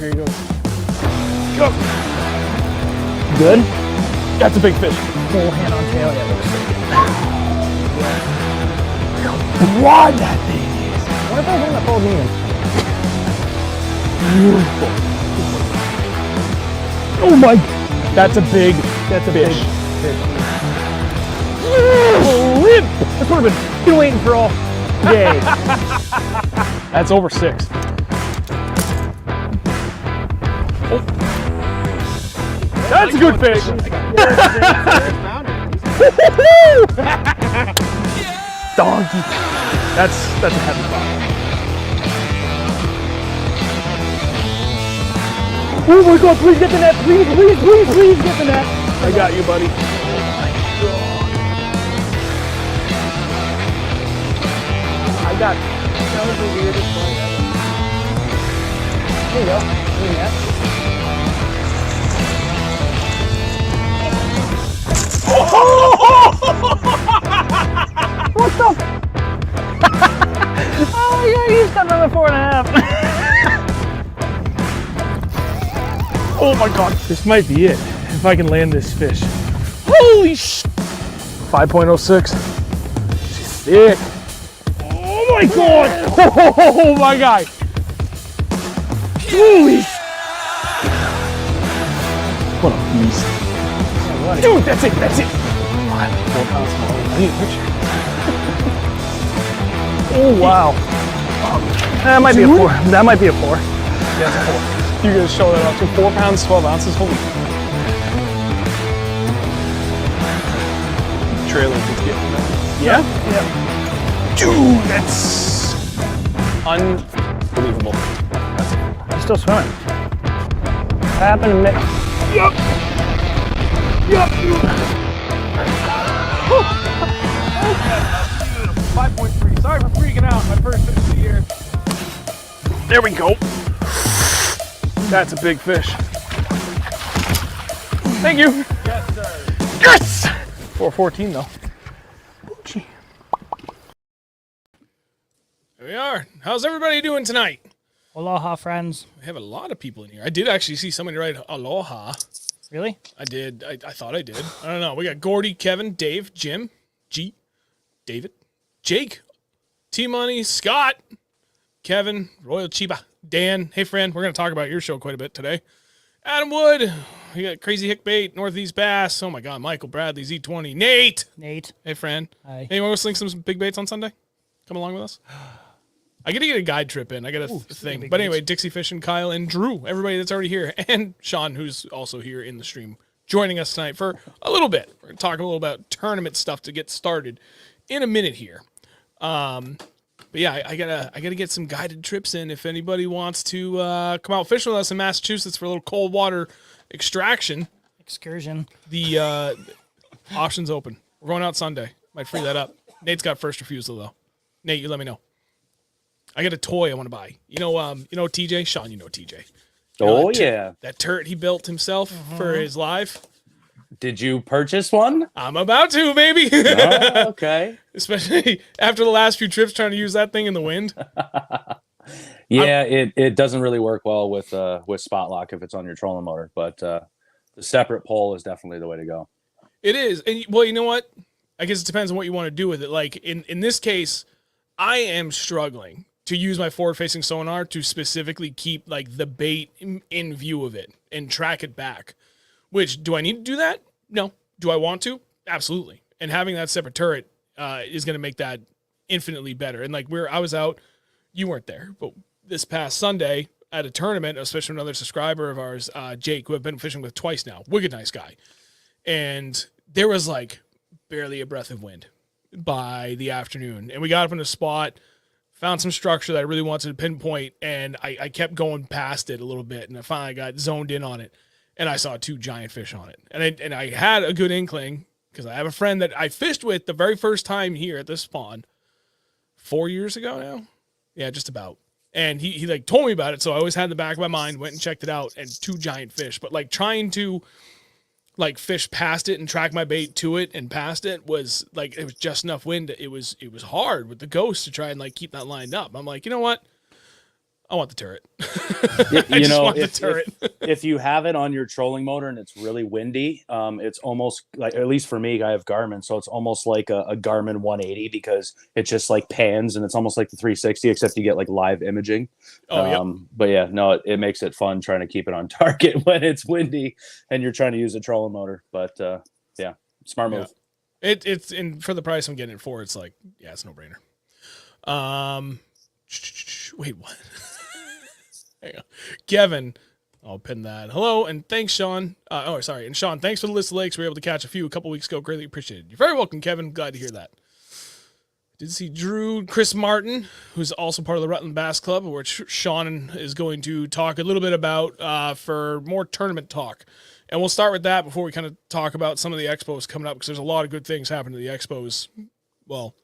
here he goes. Go. Good. That's a big fish. Full hand on tail. Yeah, looks so good. How broad that thing is. What if I was one that pulled me in? Beautiful. Oh my. That's a big fish. Limp. This would have been waiting for all day. That's over 6. Oh. That's a good fish. Donkey. That's a heavy spot. Oh my God, please get the net. Please get the net. I got you, buddy. That was the weirdest one ever. There you go. What the? Oh yeah, he's got another 4.5. Oh my God. This might be it. If I can land this fish. Holy sh! 5.06. She's thick. Oh my God! Oh my God! Holy! What a beast! Dude, that's it! That's it! 4 pounds small. I need a picture. Oh wow! That might be a 4. That might be a 4. Yeah, it's a 4. You guys show that off to 4 pounds, 12 ounces. Holy! Trailer just getting that. Yeah. Yeah. Dude, that's unbelievable. He's still swimming. What happened to Mick? Yup. 5.3. Sorry for freaking out. My first fish of the year. There we go. That's a big fish. Thank you. Yes, sir. Yes! 4.14 though. Gee. Here we are. How's everybody doing tonight? Aloha, friends. We have a lot of people in here. I did actually see somebody write aloha. Really? I did. I thought I did. I don't know. We got Gordy, Kevin, Dave, Jim, G, David, Jake, T-Money, Scott, Kevin, Royal Chiba, Dan. Hey, friend. We're going to talk about your show quite a bit today. Adam Wood. We got Crazy Hick Bait, Northeast Bass. Oh, my God. Michael Bradley, Z20. Nate. Hey, friend. Hi. Hey, you want to sling some big baits on Sunday? Come along with us. I got to get a guide trip in. I got a thing. But anyway, Dixie Fishing, Kyle, and Drew, everybody that's already here, and Sean, who's also here in the stream, joining us tonight for a little bit. We're going to talk a little about tournament stuff to get started in a minute here. But yeah, I gotta get some guided trips in if anybody wants to come out fishing with us in Massachusetts for a little cold water excursion. The option's open. We're going out Sunday. Might free that up. Nate's got first refusal though. Nate, you let me know. I got a toy I want to buy. You know TJ? Sean, you know TJ. Yeah. That turret he built himself for his live. Did you purchase one? I'm about to, baby. Oh, okay. Especially after the last few trips trying to use that thing in the wind. Yeah, it doesn't really work well with spot lock if it's on your trolling motor, but the separate pole is definitely the way to go. It is. And well, you know what? I guess it depends on what you want to do with it. Like in this case, I am struggling to use my forward-facing sonar to specifically keep like the bait in view of it and track it back. Which, do I need to do that? No. Do I want to? Absolutely. And having that separate turret is going to make that infinitely better. And like I was out, you weren't there, but this past Sunday at a tournament, especially another subscriber of ours, Jake, who I've been fishing with twice now, wicked nice guy. And there was like barely a breath of wind by the afternoon. And we got up in a spot, found some structure that I really wanted to pinpoint, and I kept going past it a little bit, and I finally got zoned in on it, and I saw 2 giant fish on it. And I had a good inkling, because I have a friend that I fished with the very first time here at this spawn 4 years ago now. Yeah, just about. And he like told me about it, so I always had in the back of my mind, went and checked it out, and 2 giant fish. But like trying to like fish past it and track my bait to it and past it was like, it was just enough wind. It was hard with the ghost to try and like keep that lined up. I'm like, you know what? I want the turret. You I just know, want the turret. if you have it on your trolling motor and it's really windy, it's almost like, at least for me, I have Garmin, so it's almost like a Garmin 180 because it just like pans and it's almost like the 360, except you get like live imaging. Oh, yep. But yeah, no, it makes it fun trying to keep it on target when it's windy and you're trying to use a trolling motor. But yeah, smart move. Yeah. It's in for the price I'm getting it for. It's like, yeah, it's no brainer. Wait, what? Hang on. Kevin, I'll pin that. Hello, and thanks, Sean. Sorry. And Sean, thanks for the list of lakes. We were able to catch a few a couple weeks ago. Greatly appreciated. You're very welcome, Kevin. Glad to hear that. Did see Drew, Chris Martin, who's also part of the Rutland Bass Club, which Sean is going to talk a little bit about for more tournament talk. And we'll start with that before we kind of talk about some of the expos coming up, because there's a lot of good things happening to the expos. Well,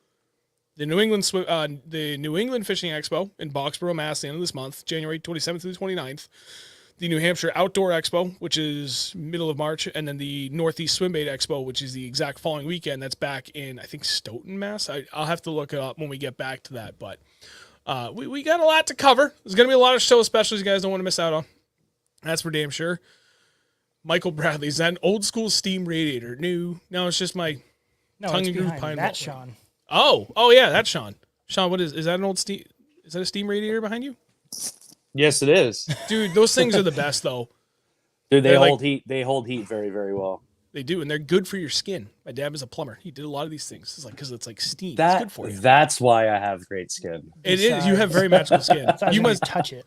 the New England Fishing Expo in Boxborough, Mass, the end of this month, January 27th to the 29th. The New Hampshire Outdoor Expo, which is middle of March, and then the Northeast Swimbait Expo, which is the exact following weekend. That's back in, I think, Stoughton, Mass. I'll have to look it up when we get back to that, but we got a lot to cover. There's going to be a lot of show specials you guys don't want to miss out on. That's for damn sure. Michael Bradley, is that an old school steam radiator? No, it's just my tongue and groove pine. That's Sean. Oh yeah, that's Sean. Sean, what is that an old steam? Is that a steam radiator behind you? Yes, it is. Dude, those things are the best though. Dude, they hold heat. They hold heat very, very well. They do, and they're good for your skin. My dad was a plumber. He did a lot of these things. It's like because it's like steam. It's good for you. That's why I have great skin. It is. You have very magical skin. You must touch it.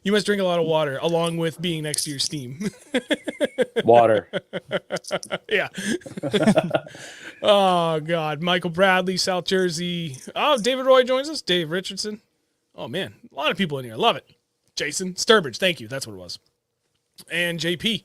You must drink a lot of water, along with being next to your steam. Water. Yeah. Oh, God. Michael Bradley, South Jersey. Oh, David Roy joins us. Dave Richardson. Oh, man. A lot of people in here. Love it. Jason Sturbridge. Thank you. That's what it was. And JP.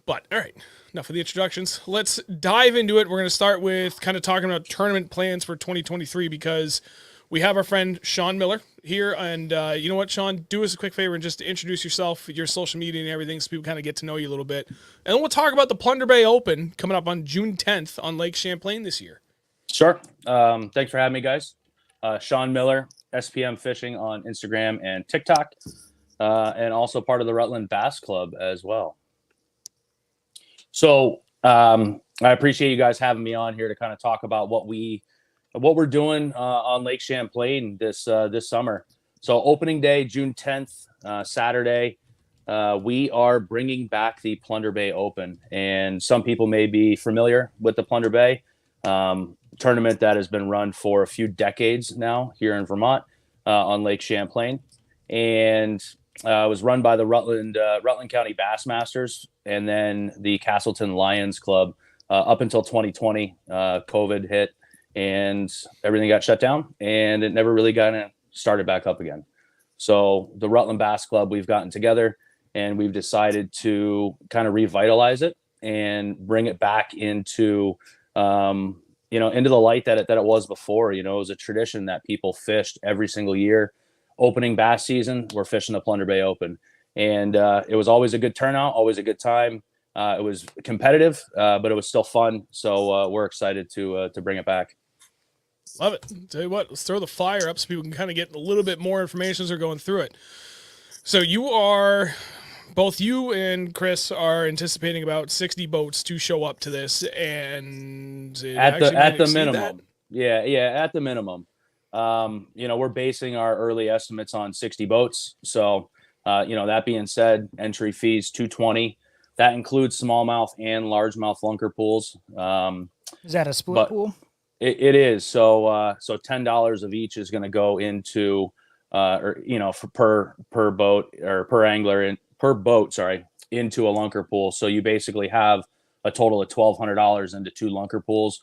But, all right. Enough of the introductions. Let's dive into it. We're going to start with kind of talking about tournament plans for 2023 because we have our friend Sean Miller here. And you know what, Sean? Do us a quick favor and just introduce yourself, your social media and everything so people kind of get to know you a little bit. And then we'll talk about the Plunder Bay Open coming up on June 10th on Lake Champlain this year. Sure. Thanks for having me, guys. Sean Miller, SPM Fishing on Instagram and TikTok, and also part of the Rutland Bass Club as well. So I appreciate you guys having me on here to kind of talk about what we're doing on Lake Champlain this summer. So opening day, June 10th, Saturday, we are bringing back the Plunder Bay Open. And some people may be familiar with the Plunder Bay tournament that has been run for a few decades now here in Vermont on Lake Champlain. And it was run by the Rutland County Bassmasters and then the Castleton Lions Club up until 2020. COVID hit and everything got shut down and it never really got started back up again. So the Rutland Bass Club, we've gotten together and we've decided to kind of revitalize it and bring it back into, into the light that it was before. It was a tradition that people fished every single year. Opening bass season, we're fishing the Plunder Bay Open. And it was always a good turnout, always a good time. It was competitive, but it was still fun. So we're excited to bring it back. Love it. Tell you what, let's throw the flyer up so people can kind of get a little bit more information as they're going through it. So both you and Chris are anticipating about 60 boats to show up to this, and at the minimum. Yeah, at the minimum. We're basing our early estimates on 60 boats. So, that being said, entry fees $220. That includes smallmouth and largemouth lunker pools. Is that a split pool? It is. So $10 of each is going to go into, for per boat or per angler per boat, into a lunker pool. So you basically have a total of $1,200 into two lunker pools,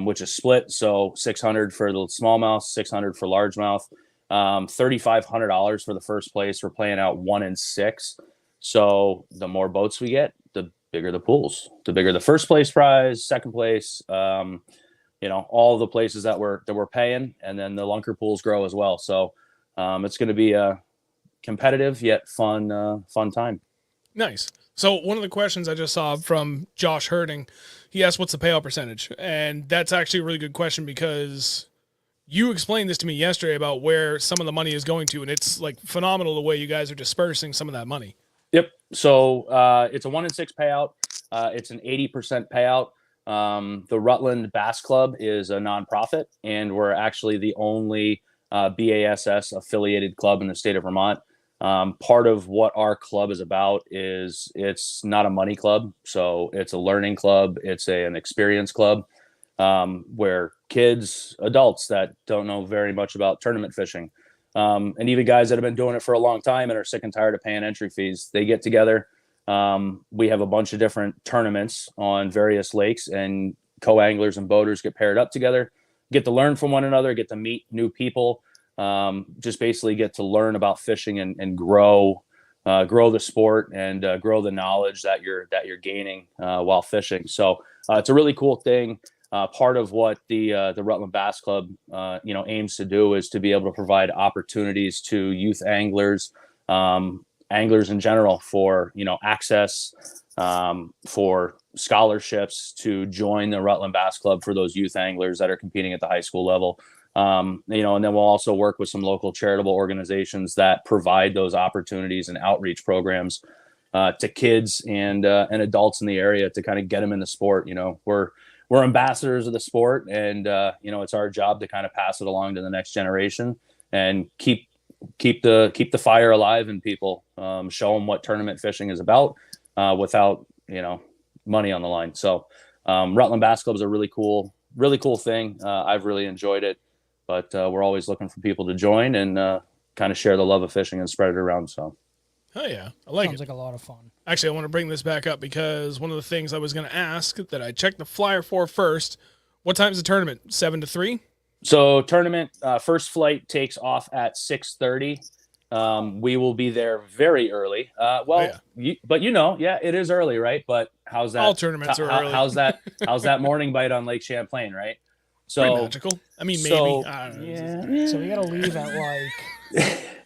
which is split. So $600 for the smallmouth, $600 for largemouth, $3,500 for the first place. We're playing out 1 in 6. So the more boats we get, the bigger the pools, the bigger the first place prize, second place, all the places that we're paying, and then the lunker pools grow as well. So it's going to be a competitive yet fun time. Nice. So one of the questions I just saw from Josh Herding, he asked, what's the payout percentage? And that's actually a really good question because you explained this to me yesterday about where some of the money is going to, and it's like phenomenal the way you guys are dispersing some of that money. Yep. So it's a 1 in 6 payout. It's an 80% payout. The Rutland Bass Club is a nonprofit, and we're actually the only BASS affiliated club in the state of Vermont. Part of what our club is about is it's not a money club. So it's a learning club. It's an experience club where kids, adults that don't know very much about tournament fishing, and even guys that have been doing it for a long time and are sick and tired of paying entry fees, they get together. We have a bunch of different tournaments on various lakes, and co-anglers and boaters get paired up together, get to learn from one another, get to meet new people, just basically get to learn about fishing and grow the sport and grow the knowledge that you're gaining while fishing. So it's a really cool thing. Part of what the Rutland Bass Club aims to do is to be able to provide opportunities to youth anglers, anglers in general, for access, for scholarships to join the Rutland Bass Club for those youth anglers that are competing at the high school level. And then we'll also work with some local charitable organizations that provide those opportunities and outreach programs to kids and adults in the area to kind of get them in the sport. We're ambassadors of the sport, and it's our job to kind of pass it along to the next generation and keep the fire alive in people, show them what tournament fishing is about without money on the line. So Rutland Bass Club is a really cool thing. I've really enjoyed it, but we're always looking for people to join and kind of share the love of fishing and spread it around. So. Oh yeah, I like Sounds it. like a lot of fun. Actually, I want to bring this back up because one of the things I was going to ask that I checked the flyer for first. What time is the tournament? 7 to 3. So tournament first flight takes off at 6:30. We will be there very early. But it is early, right? But how's that? All tournaments are early. How's that morning bite on Lake Champlain, right? So pretty magical. I mean, maybe. I don't know. Yeah. So we gotta leave at like.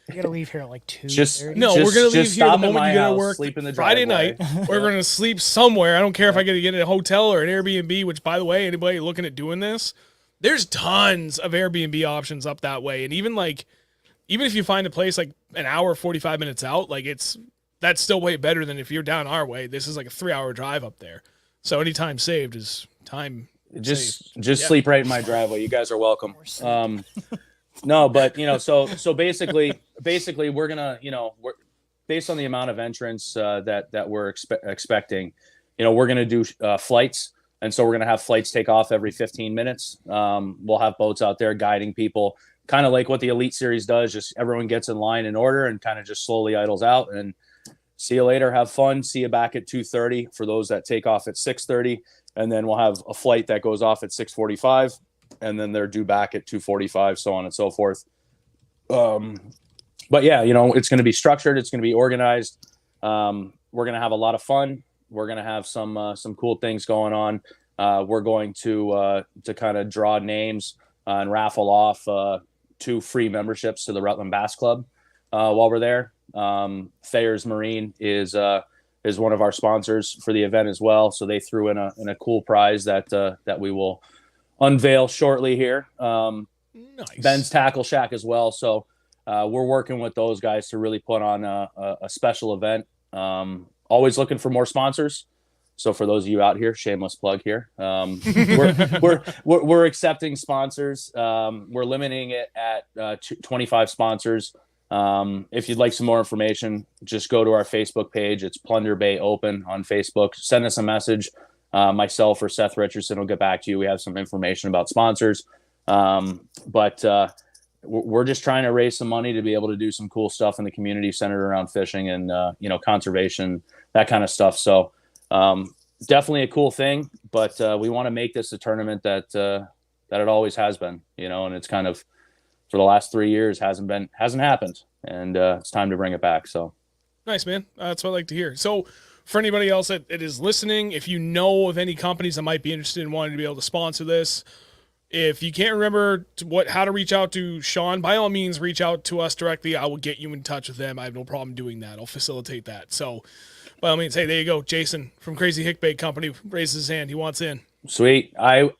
We gotta leave here at like 2:30. No, we're gonna leave here the moment you get to work sleep in the Friday driveway. night. We're gonna sleep somewhere. I don't care if I get to get a hotel or an Airbnb. Which, by the way, anybody looking at doing this, there's tons of Airbnb options up that way. And even if you find a place like an hour, 45 minutes out, that's still way better than if you're down our way. This is like a 3-hour drive up there. So any time saved is time. Just sleep right in my driveway. You guys are welcome. No, but so basically we're gonna, we're based on the amount of entrants that we're expecting, we're gonna do flights, and so we're gonna have flights take off every 15 minutes. We'll have boats out there guiding people, kind of like what the Elite Series does. Just everyone gets in line in order and kind of just slowly idles out. And see you later. Have fun. See you back at 2:30 for those that take off at 6:30, and then we'll have a flight that goes off at 6:45. And then they're due back at 2:45, so on and so forth. But yeah, it's going to be structured. It's going to be organized. We're going to have a lot of fun. We're going to have some cool things going on. We're going to kind of draw names and raffle off 2 free memberships to the Rutland Bass Club while we're there. Thayer's Marine is one of our sponsors for the event as well. So they threw in a cool prize that we will unveil shortly here. Nice. Ben's Tackle Shack as well. So we're working with those guys to really put on a special event. Always looking for more sponsors. So for those of you out here, shameless plug here. We're accepting sponsors. We're limiting it at 25 sponsors. If you'd like some more information, just go to our Facebook page. It's Plunder Bay Open on Facebook. Send us a message. Myself or Seth Richardson will get back to you. We have some information about sponsors. But we're just trying to raise some money to be able to do some cool stuff in the community centered around fishing and, conservation, that kind of stuff. So definitely a cool thing, but we want to make this a tournament that it always has been, and it's kind of for the last 3 years hasn't happened. And it's time to bring it back. So nice, man. That's what I like to hear. So for anybody else that is listening, if you know of any companies that might be interested in wanting to be able to sponsor this, if you can't remember how to reach out to Sean, by all means, reach out to us directly. I will get you in touch with them. I have no problem doing that. I'll facilitate that. So by all means, hey, there you go. Jason from Crazy Hickbait Company raises his hand. He wants in. Sweet.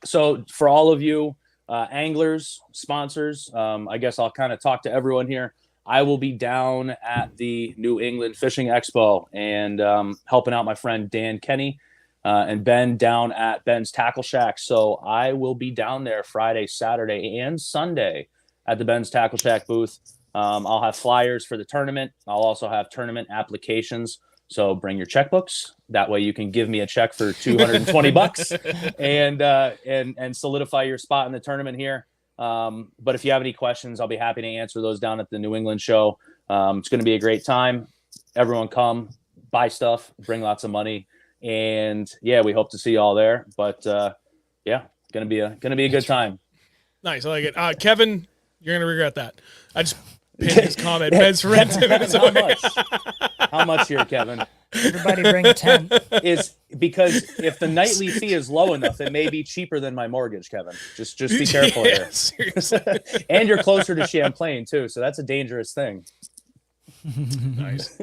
So for all of you anglers, sponsors, I guess I'll kind of talk to everyone here. I will be down at the New England Fishing Expo and helping out my friend Dan Kenny and Ben down at Ben's Tackle Shack. So I will be down there Friday, Saturday, and Sunday at the Ben's Tackle Shack booth. I'll have flyers for the tournament. I'll also have tournament applications. So bring your checkbooks. That way you can give me a check for $220 and solidify your spot in the tournament here. But if you have any questions, I'll be happy to answer those down at the New England show. It's going to be a great time. Everyone come, buy stuff, bring lots of money. And yeah, we hope to see you all there. But yeah, gonna be a good time. Nice. I like it. Kevin, you're going to regret that. I just pinned his comment. Ben's for rent. How much? How much here, Kevin? Everybody bring a 10. Is because if the nightly fee is low enough, it may be cheaper than my mortgage, Kevin. Just be careful here. Seriously. And you're closer to Champlain too, so that's a dangerous thing. Nice.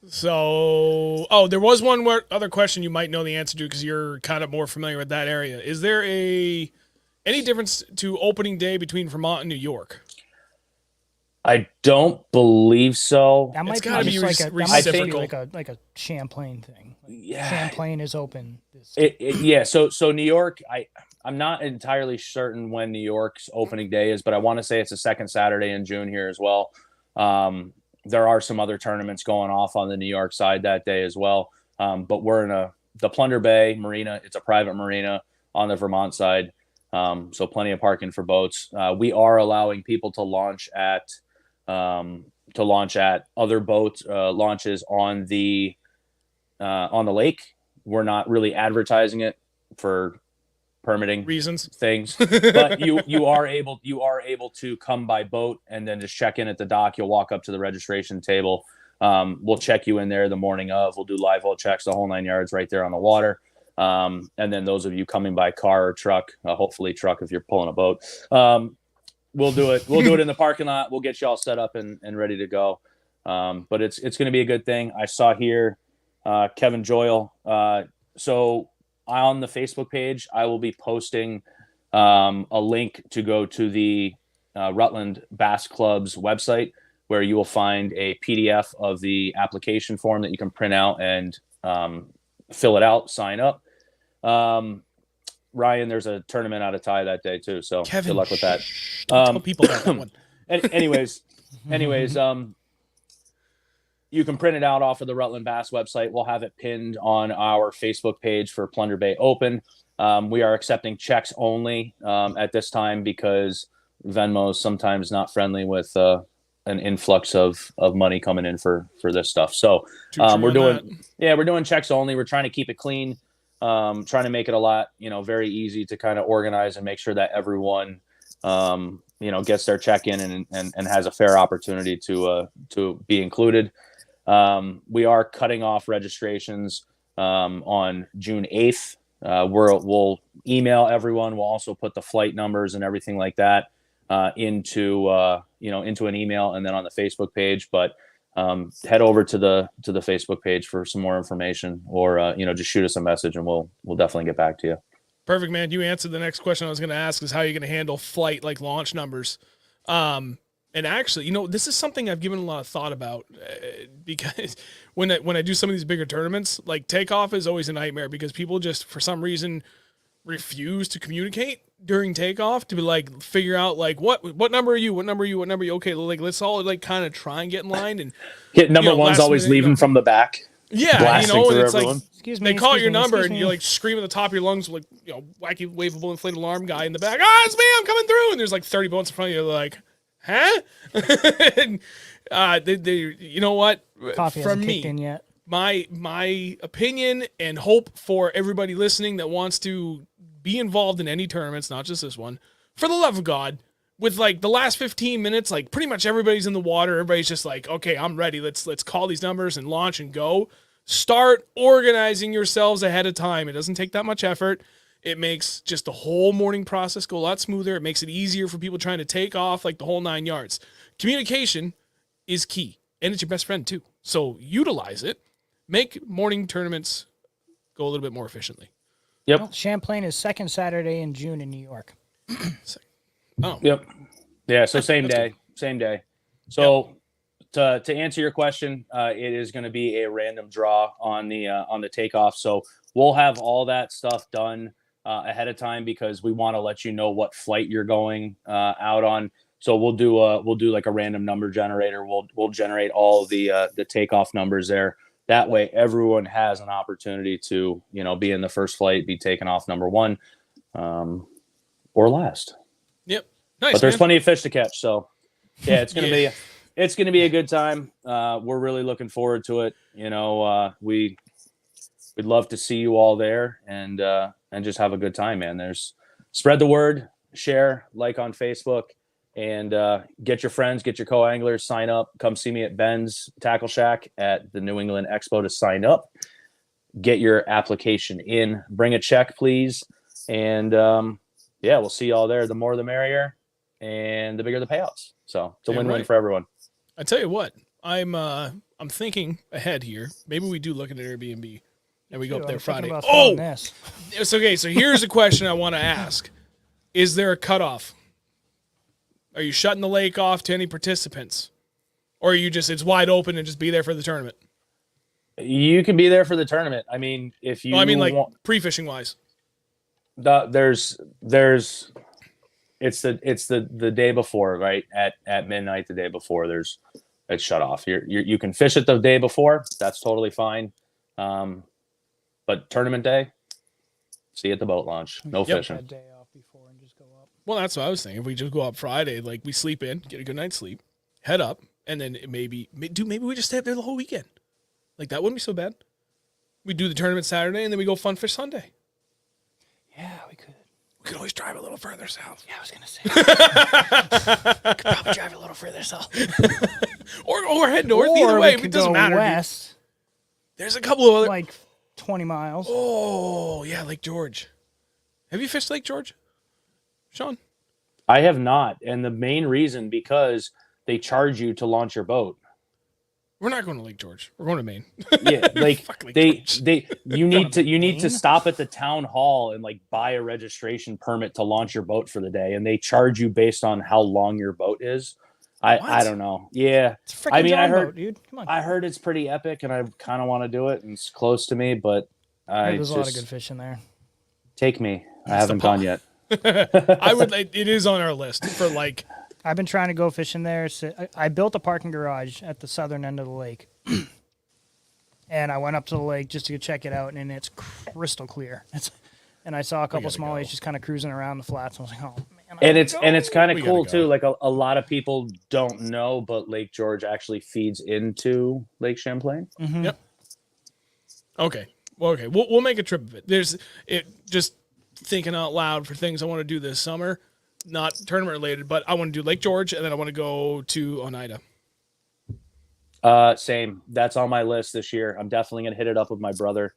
So, there was one other question you might know the answer to because you're kind of more familiar with that area. Is there any difference to opening day between Vermont and New York? I don't believe so. That might It's be gotta be just like reciprocal. like a Champlain thing. Yeah. Champlain is open. Yeah. So New York, I'm not entirely certain when New York's opening day is, but I want to say it's the second Saturday in June here as well. There are some other tournaments going off on the New York side that day as well. But we're in the Plunder Bay Marina. It's a private marina on the Vermont side. So plenty of parking for boats. We are allowing people to launch at other boat launches on the lake. We're not really advertising it for permitting Reasons. things, but you are able to come by boat and then just check in at the dock. You'll walk up to the registration table. We'll check you in there the morning of. We'll do live well checks, the whole 9 yards right there on the water. And then those of you coming by car or truck, hopefully truck if you're pulling a boat, we'll do it. We'll do it in the parking lot. We'll get you all set up and ready to go. But it's going to be a good thing. I saw here, Kevin Joyle. So on the Facebook page, I will be posting a link to go to the Rutland Bass Club's website, where you will find a PDF of the application form that you can print out and fill it out, sign up. Ryan, there's a tournament out of Thai that day too, so Kevin, good luck with that. Tell people about that one. anyways, you can print it out off of the Rutland Bass website. We'll have it pinned on our Facebook page for Plunder Bay Open. We are accepting checks only at this time because Venmo is sometimes not friendly with an influx of money coming in for this stuff. So we're doing checks only. We're trying to keep it clean, trying to make it a lot, very easy to kind of organize and make sure that everyone, gets their check in and has a fair opportunity to be included. We are cutting off registrations on June 8th. We'll email everyone. We'll also put the flight numbers and everything like that into an email and then on the Facebook page. But head over to the Facebook page for some more information, or just shoot us a message and we'll definitely get back to you. Perfect, man. You answered the next question I was going to ask, is how you're going to handle flight launch numbers. And actually, this is something I've given a lot of thought about because when I do some of these bigger tournaments, takeoff is always a nightmare because people just, for some reason, refuse to communicate during takeoff to be figure out what number are you? What number are you? What number are you? Okay, let's all kind of try and get in line and hit number one's always minute, leaving from the back. Yeah, blasting and through it's everyone. Excuse me. they call your number excuse and me. you're scream at the top of your lungs wacky waveable inflated alarm guy in the back. Ah, it's me, I'm coming through. And there's 30 boats in front of you. They're huh? And, you know what? Coffee From hasn't kicked me, in yet. my opinion and hope for everybody listening that wants to be involved in any tournaments, not just this one, for the love of God, with the last 15 minutes, pretty much everybody's in the water. Everybody's just okay, I'm ready. Let's call these numbers and launch and go. Start organizing yourselves ahead of time. It doesn't take that much effort. It makes just the whole morning process go a lot smoother. It makes it easier for people trying to take off the whole 9 yards. Communication is key, and it's your best friend too. So utilize it. Make morning tournaments go a little bit more efficiently. Yep. Well, Champlain is second Saturday in June in New York. Oh, Yep. Yeah. So same That's day. Same day. So to answer your question, it is going to be a random draw on the takeoff. So we'll have all that stuff done ahead of time because we want to let you know what flight you're going out on. So we'll do like a random number generator. We'll generate all the takeoff numbers there. That way, everyone has an opportunity to be in the first flight, be taken off number one, or last. yep. Nice. But there's man. plenty of fish to catch. So yeah, it's gonna Yeah. be a good time. We're really looking forward to it. We'd love to see you all there and just have a good time, man. There's spread the word, share, like on Facebook, and get your friends, get your co-anglers, sign up. Come see me at Ben's Tackle Shack at the New England Expo to sign up. Get your application in. Bring a check, please. And we'll see you all there. The more the merrier, and the bigger the payouts. So it's a win-win for everyone. I tell you what, I'm thinking ahead here. Maybe we do look at an Airbnb and we go up there Friday. Oh, it's okay. So here's a question I want to ask: is there a cutoff? Are you shutting the lake off to any participants, or are you just it's wide open and just be there for the tournament? You can be there for the tournament. I mean, if you, pre-fishing wise. It's the day before, right? At midnight, the day before, it's shut off. You can fish it the day before. That's totally fine. But tournament day, see you at the boat launch. No fishing. That day off before and just go up. Well, that's what I was thinking. If we just go up Friday, like we sleep in, get a good night's sleep, head up, and then maybe we just stay up there the whole weekend. Like that wouldn't be so bad. We do the tournament Saturday, and then we go fun fish Sunday. Yeah, we could. We could always drive a little further south. Yeah, I was gonna say. Could probably drive a little further south, or head north. Either way, it doesn't matter. West. There's a couple of other like 20 miles. Oh yeah, Lake George. Have you fished Lake George, Sean? I have not, and the main reason because they charge you to launch your boat. We're not going to Lake George. We're going to Maine. Yeah, like you need to stop at the town hall and like buy a registration permit to launch your boat for the day, and they charge you based on how long your boat is. I don't know. Yeah, I mean, I heard, dude. Come on. I heard it's pretty epic, and I kind of want to do it, and it's close to me, but there's a lot of good fish in there. Take me. I haven't gone yet. I would. It is on our list for like. I've been trying to go fishing there. So I built a parking garage at the southern end of the lake. And I went up to the lake just to check it out, and it's crystal clear. And I saw a couple smallies just kind of cruising around the flats. I was like, oh, man. And it's kind of cool, too. Like a lot of people don't know, but Lake George actually feeds into Lake Champlain. Mm-hmm. Yep. Okay. Well, okay. We'll make a trip of it. Just thinking out loud for things I want to do this summer. Not tournament related, but I want to do Lake George, and then I want to go to Oneida. Same. That's on my list this year. I'm definitely going to hit it up with my brother.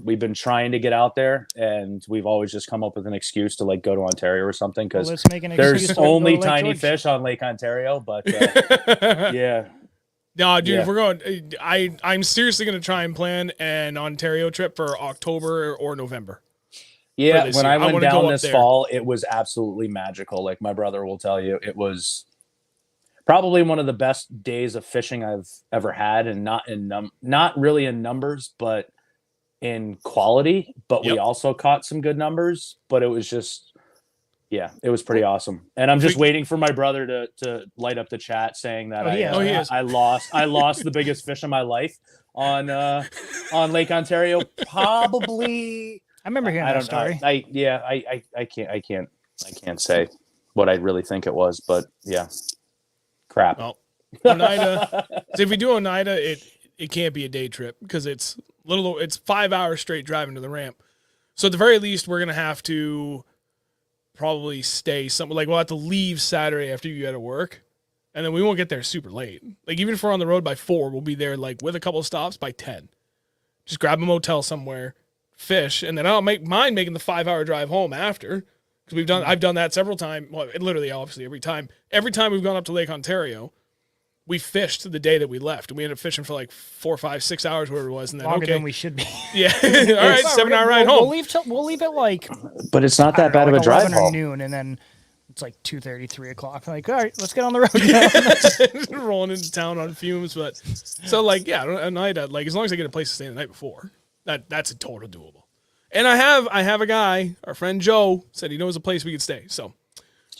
We've been trying to get out there, and we've always just come up with an excuse to like go to Ontario or something because there's only tiny fish on Lake Ontario. But yeah. No, dude, if we're going, I'm seriously going to try and plan an Ontario trip for October or November. Yeah, when I went down this fall, it was absolutely magical. Like my brother will tell you, it was probably one of the best days of fishing I've ever had, and not really in numbers, but in quality. But we also caught some good numbers. But it was just, it was pretty awesome. And I'm just waiting for my brother to light up the chat saying that I lost the biggest fish of my life on Lake Ontario. Probably. I remember hearing that story. I can't say what I really think it was, but yeah, crap. Well, Oneida. So if we do Oneida, it can't be a day trip because it's 5 hours straight driving to the ramp. So at the very least, we're gonna have to probably stay somewhere. Like we'll have to leave Saturday after you get to work, and then we won't get there super late. Like even if we're on the road by 4, we'll be there like with a couple of stops by 10. Just grab a motel somewhere. Fish, and then I'll mind making the 5-hour drive home after because I've done that several times. Well, literally, obviously, every time we've gone up to Lake Ontario, we fished the day that we left, and we ended up fishing for like 4, 5, 6 hours, whatever it was, and then longer than we should be. Yeah, all right, 7-hour ride home. We'll leave at like. But it's not that bad of a drive home. Noon, and then It's like 2:30, 3 o'clock. Like, all right, let's get on the road. Rolling into town on fumes, but so like a night like as long as I get a place to stay the night before, that's a total doable. And I have a guy, our friend Joe said he knows a place we could stay, so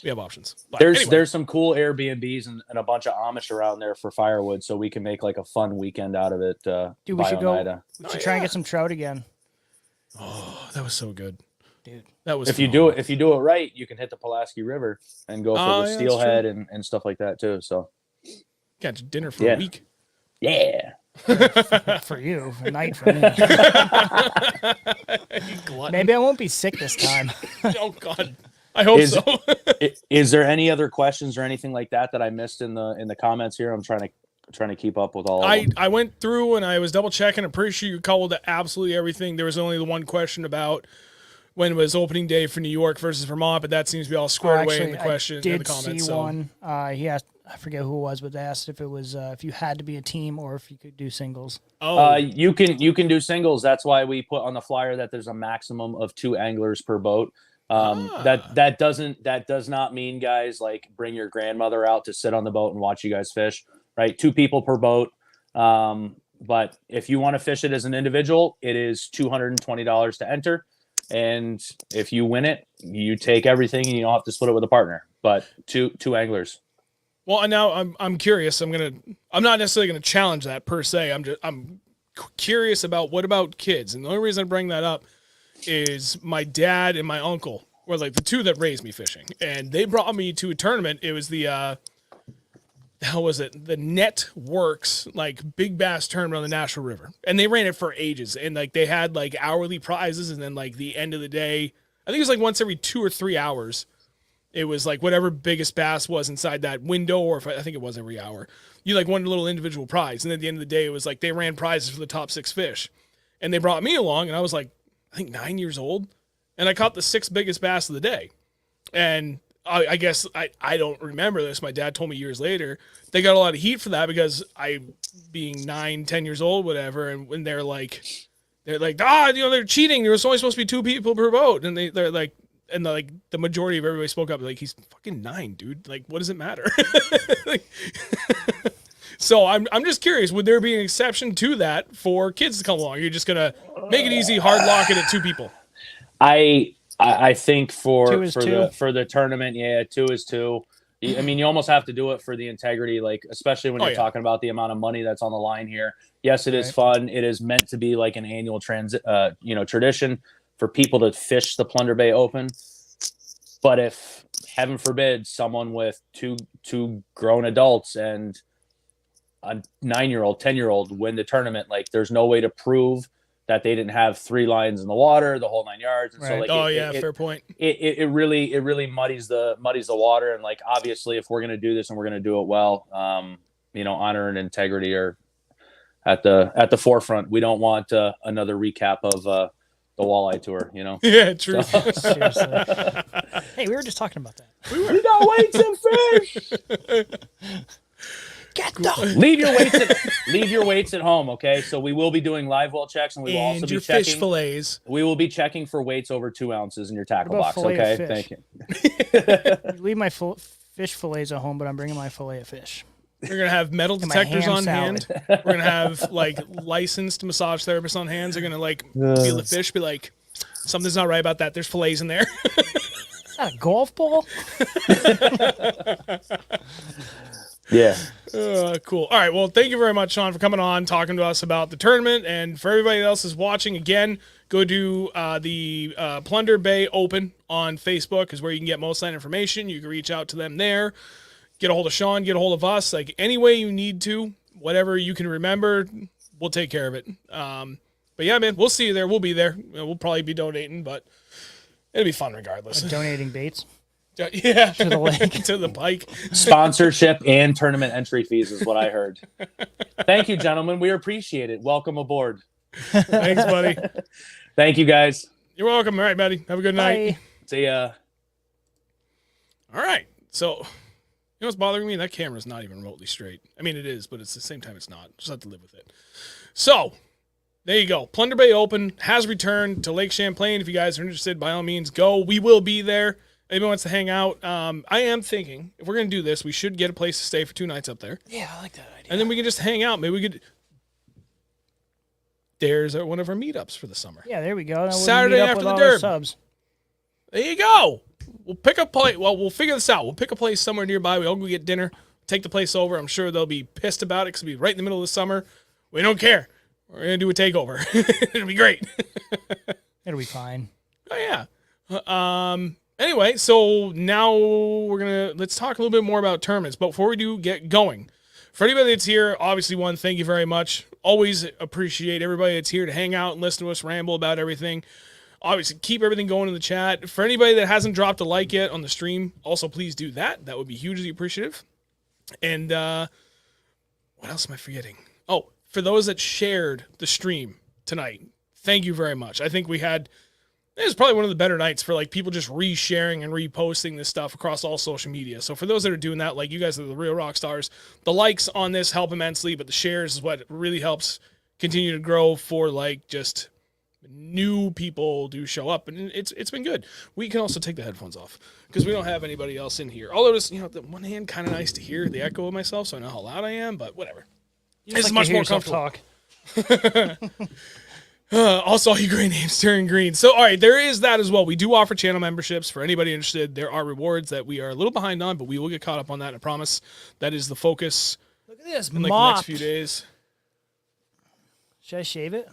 we have options. But there's some cool Airbnbs and a bunch of Amish around there for firewood, so we can make like a fun weekend out of it. Dude, we should go. We should try and get some trout again. Oh, that was so good. Dude, that was if you do it right, you can hit the Pulaski River and go for the steelhead and stuff like that too. So got dinner for a week. Yeah. For you, a night for me. Maybe I won't be sick this time. Oh God, I hope so. Is there any other questions or anything like that I missed in the comments here? I'm trying to keep up with all of them. I went through and I was double checking. I'm pretty sure you covered absolutely everything. There was only the one question about when it was opening day for New York versus Vermont, but that seems to be all squared away in the question in the comments. See one. He asked, I forget who it was, but they asked if it was if you had to be a team or if you could do singles. You can do singles. That's why we put on the flyer that there's a maximum of 2 anglers per boat. That does not mean, guys, like bring your grandmother out to sit on the boat and watch you guys fish, right? 2 people per boat. But if you want to fish it as an individual, it is $220 to enter. And if you win it, you take everything and you don't have to split it with a partner, but two anglers. Well, and now I'm curious. I'm not necessarily gonna challenge that per se. I'm curious about what about kids, and the only reason I bring that up is my dad and my uncle were like the two that raised me fishing, and they brought me to a tournament. It was the hell was it? The Networks like big bass tournament on the National River, and they ran it for ages, and like they had like hourly prizes, and then like the end of the day, I think it was like once every 2 or 3 hours. It was like whatever biggest bass was inside that window, or if I think it was every hour, you like won a little individual prize. And at the end of the day, it was like they ran prizes for the top 6 fish. And they brought me along, and I was like, I think 9 years old. And I caught the 6th biggest bass of the day. And I guess I don't remember this. My dad told me years later. They got a lot of heat for that because I, being 9, 10 years old, whatever, and when they're like, they're cheating. There was only supposed to be 2 people per boat. And they're like, and like the majority of everybody spoke up like, he's fucking 9, dude. Like, what does it matter? So I'm just curious, would there be an exception to that for kids to come along? You're just gonna make it easy, hard lock it at 2 people. I think for two. the tournament, yeah, 2 is 2. I mean, you almost have to do it for the integrity, like especially when you're talking about the amount of money that's on the line here. Yes, it is fun. It is meant to be like an annual tradition for people to fish the Plunder Bay Open. But if, heaven forbid, someone with two grown adults and a 9-year-old, 10-year-old win the tournament, like there's no way to prove that they didn't have 3 lines in the water, the whole 9 yards. And so like, fair point. It really muddies the water. And like, obviously if we're going to do this and we're going to do it well, honor and integrity are at the forefront. We don't want another recap of, the walleye tour, Yeah, true. So. Seriously. Hey, we were just talking about that. We got weights and fish. Leave your weights at home, okay? So we will be doing live well checks, and we will also be checking fish fillets. We will be checking for weights over 2 ounces in your tackle box, okay? Thank you. Leave my fish fillets at home, but I'm bringing my fillet of fish. We're gonna have metal detectors on hand. We're gonna have like licensed massage therapists on hand. They're gonna like feel the fish, be like, something's not right about that. There's fillets in there. Is that a golf ball? Yeah. Cool. All right. Well, thank you very much, Sean, for coming on, talking to us about the tournament. And for everybody else who's watching, again, go to the Plunder Bay Open on Facebook is where you can get most of that information. You can reach out to them there. Get a hold of Sean, get a hold of us, like any way you need to, whatever you can remember, we'll take care of it. But yeah, man, we'll see you there. We'll be there. We'll probably be donating, but it'll be fun regardless. Donating baits. Yeah, to the lake, to the pike. Sponsorship and tournament entry fees is what I heard. Thank you, gentlemen. We appreciate it. Welcome aboard. Thanks, buddy. Thank you, guys. You're welcome. All right, buddy. Have a good night. Bye. See ya. All right. So, you know what's bothering me? That camera's not even remotely straight. I mean, it is, but at the same time, it's not. Just have to live with it. So, there you go. Plunder Bay Open has returned to Lake Champlain. If you guys are interested, by all means, go. We will be there. Anybody wants to hang out? I am thinking if we're gonna do this, we should get a place to stay for 2 nights up there, Yeah, I like that idea. and then we can just hang out. Maybe we could. There's one of our meetups for the summer. Yeah, there we go. Now we'll Saturday meet up after with the all our derby. subs. There you go. We'll pick a place. Well, we'll figure this out. We'll pick a place somewhere nearby. We all go get dinner. Take the place over. I'm sure they'll be pissed about it because it'll be right in the middle of the summer. We don't care. We're gonna do a takeover. It'll be great. It'll be fine. Oh yeah. Anyway, so now let's talk a little bit more about tournaments. But before we do get going, for anybody that's here, obviously, thank you very much. Always appreciate everybody that's here to hang out and listen to us ramble about everything. Obviously, keep everything going in the chat. For anybody that hasn't dropped a like yet on the stream, also please do that. That would be hugely appreciative. And what else am I forgetting? Oh, for those that shared the stream tonight, thank you very much. I think it was probably one of the better nights for like people just resharing and reposting this stuff across all social media. So for those that are doing that, like you guys are the real rock stars. The likes on this help immensely, but the shares is what really helps continue to grow for like just new people do show up, and it's been good. We can also take the headphones off because we don't have anybody else in here. Although it's, the one hand kind of nice to hear the echo of myself, so I know how loud I am. But whatever, it's much more comfortable. Also, all you great names turn green. So, all right, there is that as well. We do offer channel memberships for anybody interested. There are rewards that we are a little behind on, but we will get caught up on that. I promise. That is the focus. Look at this in like the mop. next few days. Should I shave it?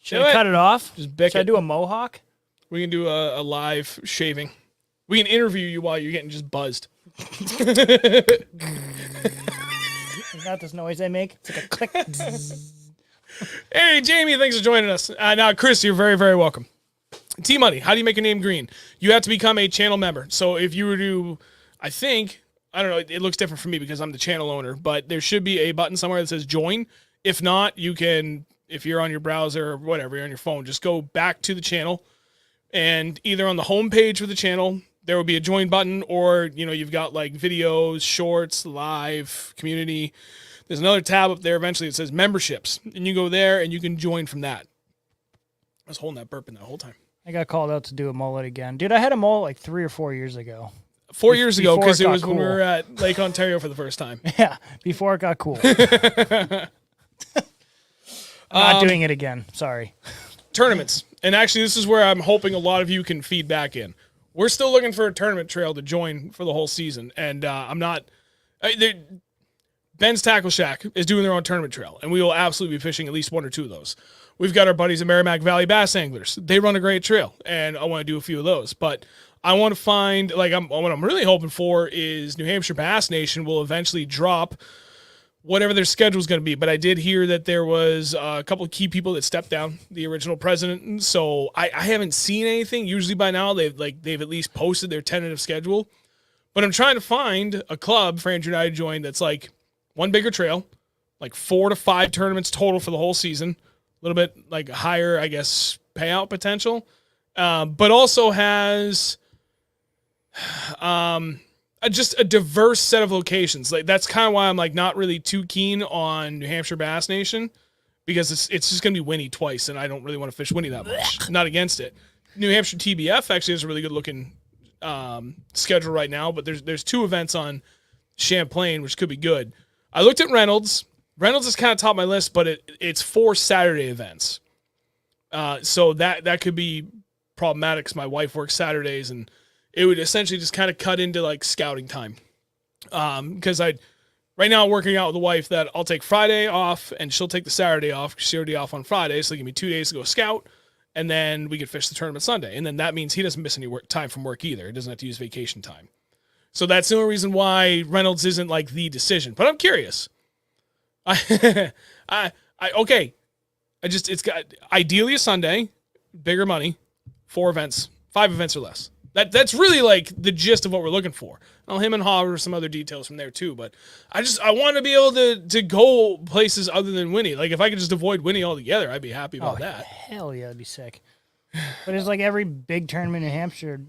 Should Do I it. cut it off? Just bick Should I it. do a mohawk? We can do a live shaving. We can interview you while you're getting just buzzed. Is that this noise I make? It's like a click. Hey, Jamie, thanks for joining us. Now, Chris, you're very, very welcome. T-Money, how do you make a name green? You have to become a channel member. So if you were to, I don't know, it looks different for me because I'm the channel owner, but there should be a button somewhere that says join. If not, you can, if you're on your browser or whatever, you're on your phone, just go back to the channel, and either on the home page for the channel, there will be a join button, or, you've got like videos, shorts, live, community. There's another tab up there eventually that says memberships, and you go there and you can join from that. I was holding that burp in that whole time. I got called out to do a mullet again. Dude, I had a mullet like 3 or 4 years ago. 4 years ago, Before because it it got was when we cool. were at Lake Ontario for the first time. Yeah, before it got cool. I'm not doing it again. Sorry. Tournaments. And actually, this is where I'm hoping a lot of you can feed back in. We're still looking for a tournament trail to join for the whole season. And I'm not... Ben's Tackle Shack is doing their own tournament trail, and we will absolutely be fishing at least 1 or 2 of those. We've got our buddies at Merrimack Valley Bass Anglers. They run a great trail, and I want to do a few of those. But I want to find, what I'm really hoping for is New Hampshire Bass Nation will eventually drop whatever their schedule is going to be. But I did hear that there was a couple of key people that stepped down, the original president. And so I haven't seen anything. Usually by now they've at least posted their tentative schedule. But I'm trying to find a club for Andrew and I to join that's like one bigger trail, like 4 to 5 tournaments total for the whole season. A little bit like higher, I guess, payout potential. But also has just a diverse set of locations. Like that's kind of why I'm like not really too keen on New Hampshire Bass Nation, because it's just gonna be Winnie twice, and I don't really want to fish Winnie that much. Not against it. New Hampshire TBF actually has a really good looking schedule right now, but there's 2 events on Champlain which could be good. I looked at Reynolds. Reynolds is kind of top of my list, but it's 4 Saturday events. So that could be problematic because my wife works Saturdays, and it would essentially just kind of cut into like scouting time. Because right now I'm working out with a wife that I'll take Friday off and she'll take the Saturday off because she's already off on Friday. So give me 2 days to go scout, and then we could fish the tournament Sunday. And then that means he doesn't miss any time from work either. He doesn't have to use vacation time. So that's the only reason why Reynolds isn't like the decision. But I'm curious. It's got ideally a Sunday, bigger money, 4 events, 5 events or less. That's really like the gist of what we're looking for. I'll him and hover some other details from there too, but I want to be able to go places other than Winnie. Like if I could just avoid Winnie altogether, I'd be happy about that. Hell yeah, that'd be sick. But it's like every big tournament in New Hampshire,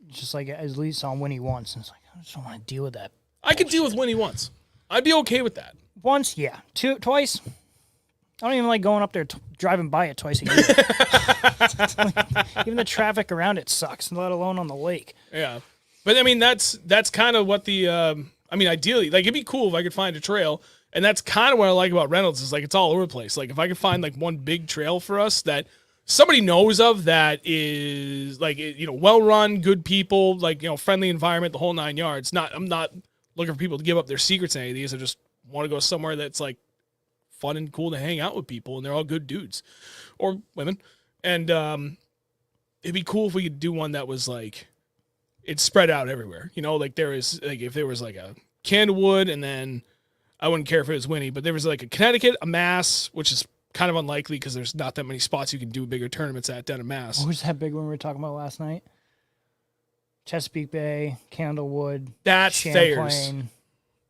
just like at least on Winnie once. And it's like, I just don't want to deal with that. I could deal with Winnie once. I'd be okay with that. Once, yeah. Twice. I don't even like going up there, driving by it twice a year. Even the traffic around it sucks, let alone on the lake. Yeah. But I mean, that's kind of what the I mean, ideally, like it'd be cool if I could find a trail, and that's kind of what I like about Reynolds is like it's all over the place. Like if I could find like one big trail for us that somebody knows of that is like well run, good people, like friendly environment, the whole 9 yards. I'm not looking for people to give up their secrets to any of these. I just want to go somewhere that's like fun and cool to hang out with people, and they're all good dudes or women, and it'd be cool if we could do one that was like it's spread out everywhere. Like there is like if there was like a Candlewood, and then I wouldn't care if it was Winnie, but there was like a Connecticut, a Mass, which is kind of unlikely because there's not that many spots you can do bigger tournaments at down in Mass. What was that big one we were talking about last night? Chesapeake Bay, Candlewood, That's Thayer's. Champlain.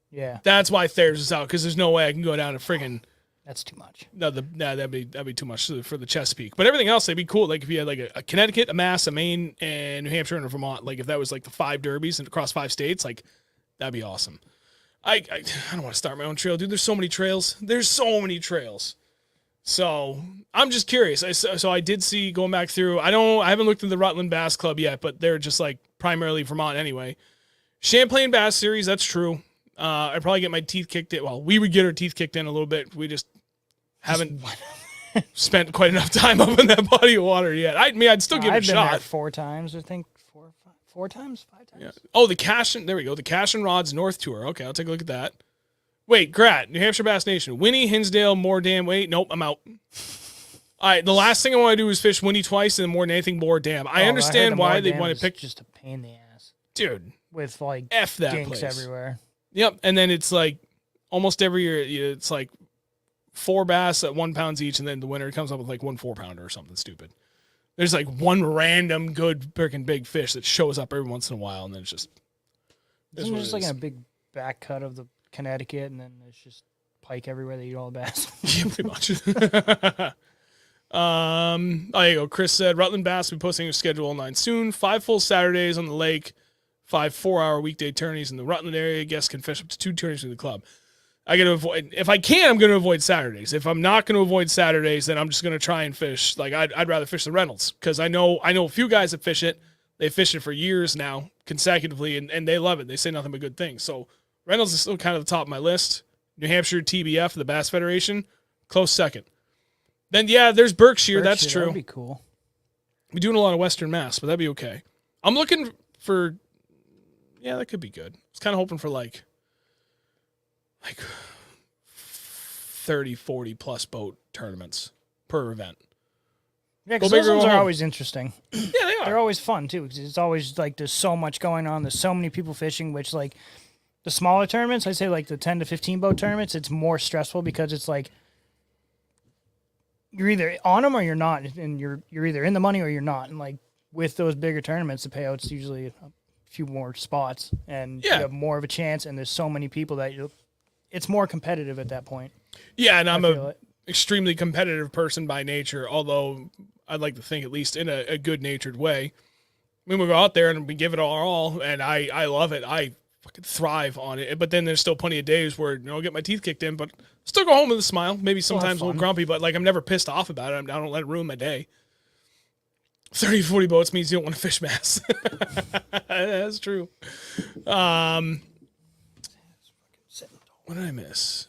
Yeah, That's why Thayer's is out because there's no way I can go down to friggin' that's too much. no, that'd be too much for the Chesapeake. But everything else, it'd be cool. Like if you had like a Connecticut, a Mass, a Maine, and New Hampshire and a Vermont. Like if that was like the 5 derbies and across 5 states, like that'd be awesome. I don't want to start my own trail, dude. There's so many trails. So I'm just curious. So I did see going back through. I haven't looked at the Rutland Bass Club yet, but they're just like primarily Vermont anyway. Champlain Bass Series, that's true. I'd probably get my teeth kicked in. Well, we would get our teeth kicked in a little bit. We just haven't spent quite enough time up in that body of water yet. I'd still give it a shot. I've been there 4 times, I think. 4 times, 5 times. Yeah. Oh, the Cash and there we go. The Cash and Rods North Tour. Okay, I'll take a look at that. Wait, Grat, New Hampshire Bass Nation, Winnie, Hinsdale, Moordam. Wait, nope, I'm out. All right, the last thing I want to do is fish Winnie twice, and more than anything, Moordam. I understand why they want to pick. Just a pain in the ass, dude. With like F that dinks place everywhere. Yep, and then it's like almost every year it's like 4 bass at 1 pound each, and then the winner comes up with like 1 4-pounder or something stupid. There's like one random good freaking big fish that shows up every once in a while, and then it's just. Isn't it just like a big back cut of the Connecticut, and then there's just pike everywhere. They eat all the bass. Yeah, pretty much. There you go. Chris said Rutland Bass will be posting a schedule online soon. 5 full Saturdays on the lake, 5 4-hour weekday tourneys in the Rutland area. Guests can fish up to 2 tourneys in the club. I got to avoid, if I can, I'm going to avoid Saturdays. If I'm not going to avoid Saturdays, then I'm just going to try and fish. Like I'd rather fish the Reynolds because I know a few guys that fish it. They fish it for years now consecutively, and they love it. They say nothing but good things. So Reynolds is still kind of the top of my list. New Hampshire TBF, the Bass Federation, close second. Then yeah, there's Berkshire. That's true. That'd be cool. We're doing a lot of Western Mass, but that'd be okay. I'm looking for. Yeah, that could be good. I was kind of hoping for like 30, 40 plus boat tournaments per event. Yeah, because those ones are always interesting. Yeah, they are. They're always fun too, because it's always like there's so much going on. There's so many people fishing, which like the smaller tournaments, I say like the 10 to 15 boat tournaments, it's more stressful because it's like you're either on them or you're not, and you're either in the money or you're not. And like with those bigger tournaments, the payout's usually a few more spots, and you have more of a chance. And there's so many people that it's more competitive at that point. Yeah, and I'm a extremely competitive person by nature, although I'd like to think at least in a good-natured way. I mean, we go out there and we give it our all, and I love it. I fucking thrive on it. But then there's still plenty of days where I'll get my teeth kicked in, but still go home with a smile. Maybe sometimes a little grumpy, but like I'm never pissed off about it. I don't let it ruin my day. 30, 40 boats means you don't want to fish Mass. That's true. What did I miss?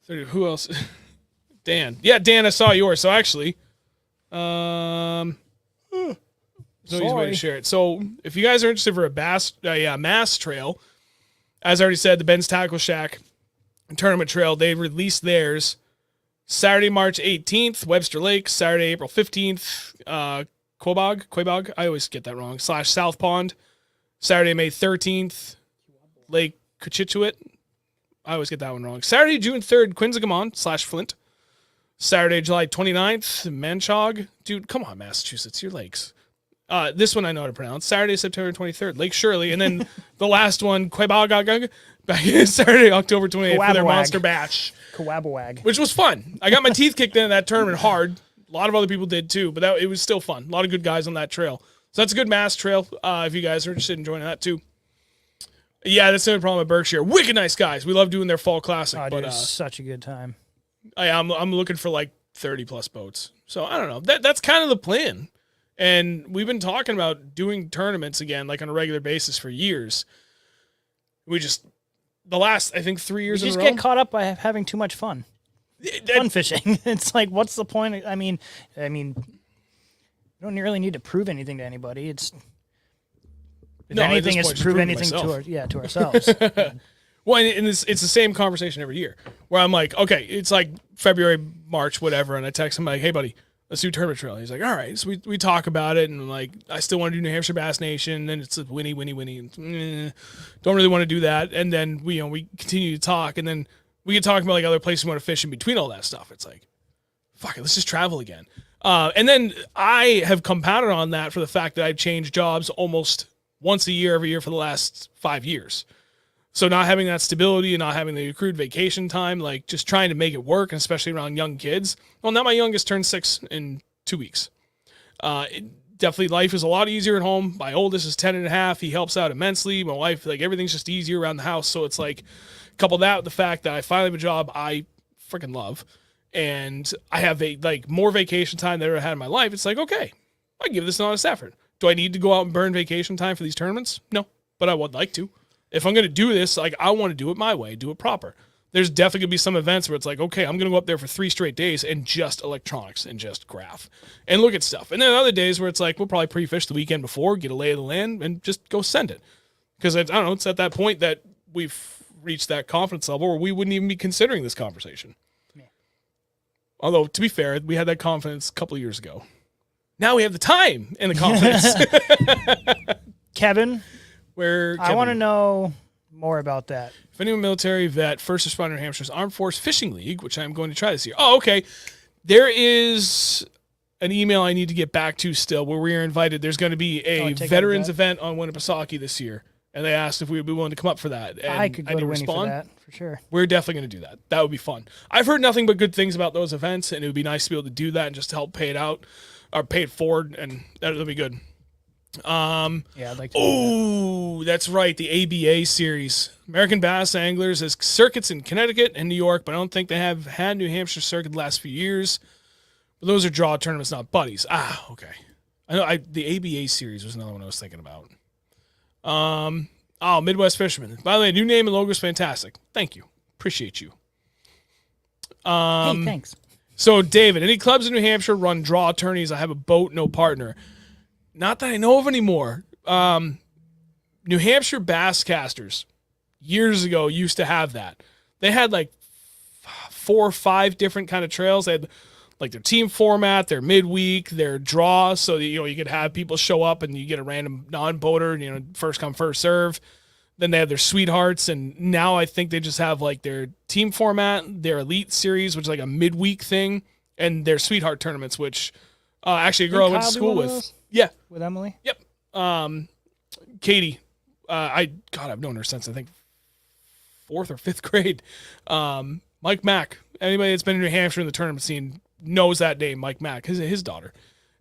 30, who else? Dan. Yeah, Dan, I saw yours. So actually, no easy way to share it. So if you guys are interested for a Mass trail, as I already said, the Ben's Tackle Shack tournament trail, they released theirs Saturday, March 18th, Webster Lake, Saturday, April 15th, Quabog, I always get that wrong, / South Pond, Saturday, May 13th, Lake Cochituate, I always get that one wrong, Saturday, June 3rd, Quinsigamon / Flint, Saturday, July 29th, Manchog, dude, come on, Massachusetts, your lakes. This one I know how to pronounce. Saturday, September 23rd, Lake Shirley, and then the last one, Quabog, Saturday, October 28th for their Monster Bash. Kawabawag. Which was fun. I got my teeth kicked in that tournament hard. A lot of other people did too, but it was still fun. A lot of good guys on that trail. So that's a good Mass trail if you guys are interested in joining that too. Yeah, that's the only problem with Berkshire. Wicked nice guys. We love doing their fall classic. Oh, dude, it was such a good time. I'm looking for like 30 plus boats. So I don't know. That's kind of the plan. And we've been talking about doing tournaments again, like on a regular basis for years. We just, the last, I think 3 years You in just a row. get caught up by having too much fun. Fun fishing. It's like, what's the point? I mean, you don't really need to prove anything to anybody. It's if No, at anything, this it's point, to prove just anything myself. to ourselves. Well, and it's the same conversation every year where I'm like, okay, it's like February, March, whatever. And I text him like, hey, buddy, let's do tournament trail. He's like, all right. So we talk about it. And like, I still want to do New Hampshire Bass Nation. And it's like, Winnie. Don't really want to do that. And then we continue to talk. And then we get talking about like other places we want to fish in between all that stuff. It's like, fuck it, let's just travel again. And then I have compounded on that for the fact that I've changed jobs almost once a year, every year for the last 5 years. So not having that stability and not having the accrued vacation time, like just trying to make it work, and especially around young kids. Well, now my youngest turned 6 in 2 weeks. Definitely life is a lot easier at home. My oldest is 10 and a half. He helps out immensely. My wife, like everything's just easier around the house. So it's like, couple that with the fact that I finally have a job I freaking love. And I have more vacation time than I ever had in my life. It's like, okay, I give this an honest effort. Do I need to go out and burn vacation time for these tournaments? No, but I would like to. If I'm going to do this, like I want to do it my way, do it proper. There's definitely going to be some events where it's like, okay, I'm going to go up there for 3 straight days and just electronics and just graph and look at stuff. And then other days where it's like, we'll probably pre-fish the weekend before, get a lay of the land and just go send it. Because I don't know, it's at that point that we've reached that confidence level where we wouldn't even be considering this conversation. Yeah. Although, to be fair, we had that confidence a couple of years ago. Now we have the time and the confidence. Kevin, Kevin? I want to know more about that. If anyone military vet, first responder New Hampshire's Armed Force Fishing League, which I'm going to try this year. Oh, okay. There is an email I need to get back to still where we are invited. There's going to be a veterans event on Winnipesaukee this year. And they asked if we would be willing to come up for that. And I could go to Winnie for that, for sure. We're definitely going to do that. That would be fun. I've heard nothing but good things about those events, and it would be nice to be able to do that and just to help pay it out or pay it forward, and that'll be good. Yeah, I'd like to. Oh, that's right. The ABA series. American Bass Anglers has circuits in Connecticut and New York, but I don't think they have had New Hampshire circuit the last few years. But those are draw tournaments, not buddies. Ah, okay. I know the ABA series was another one I was thinking about. Midwest Fisherman. By the way, new name and logo is fantastic. Thank you. Appreciate you. Hey, thanks. So, David, any clubs in New Hampshire run draw tourneys? I have a boat, no partner. Not that I know of anymore. New Hampshire Basscasters years ago used to have that. They had like 4 or 5 different kind of trails. They had like their team format, their midweek, their draw. So you could have people show up and you get a random non-boater, first come first serve. Then they have their sweethearts, and now I think they just have like their team format, their elite series, which is like a midweek thing, and their sweetheart tournaments, which actually a girl I went to school with. Yeah. With Emily? Yep. Katie. I've known her since I think 4th or 5th grade. Mike Mack. Anybody that's been in New Hampshire in the tournament scene knows that name, Mike Mack, his daughter.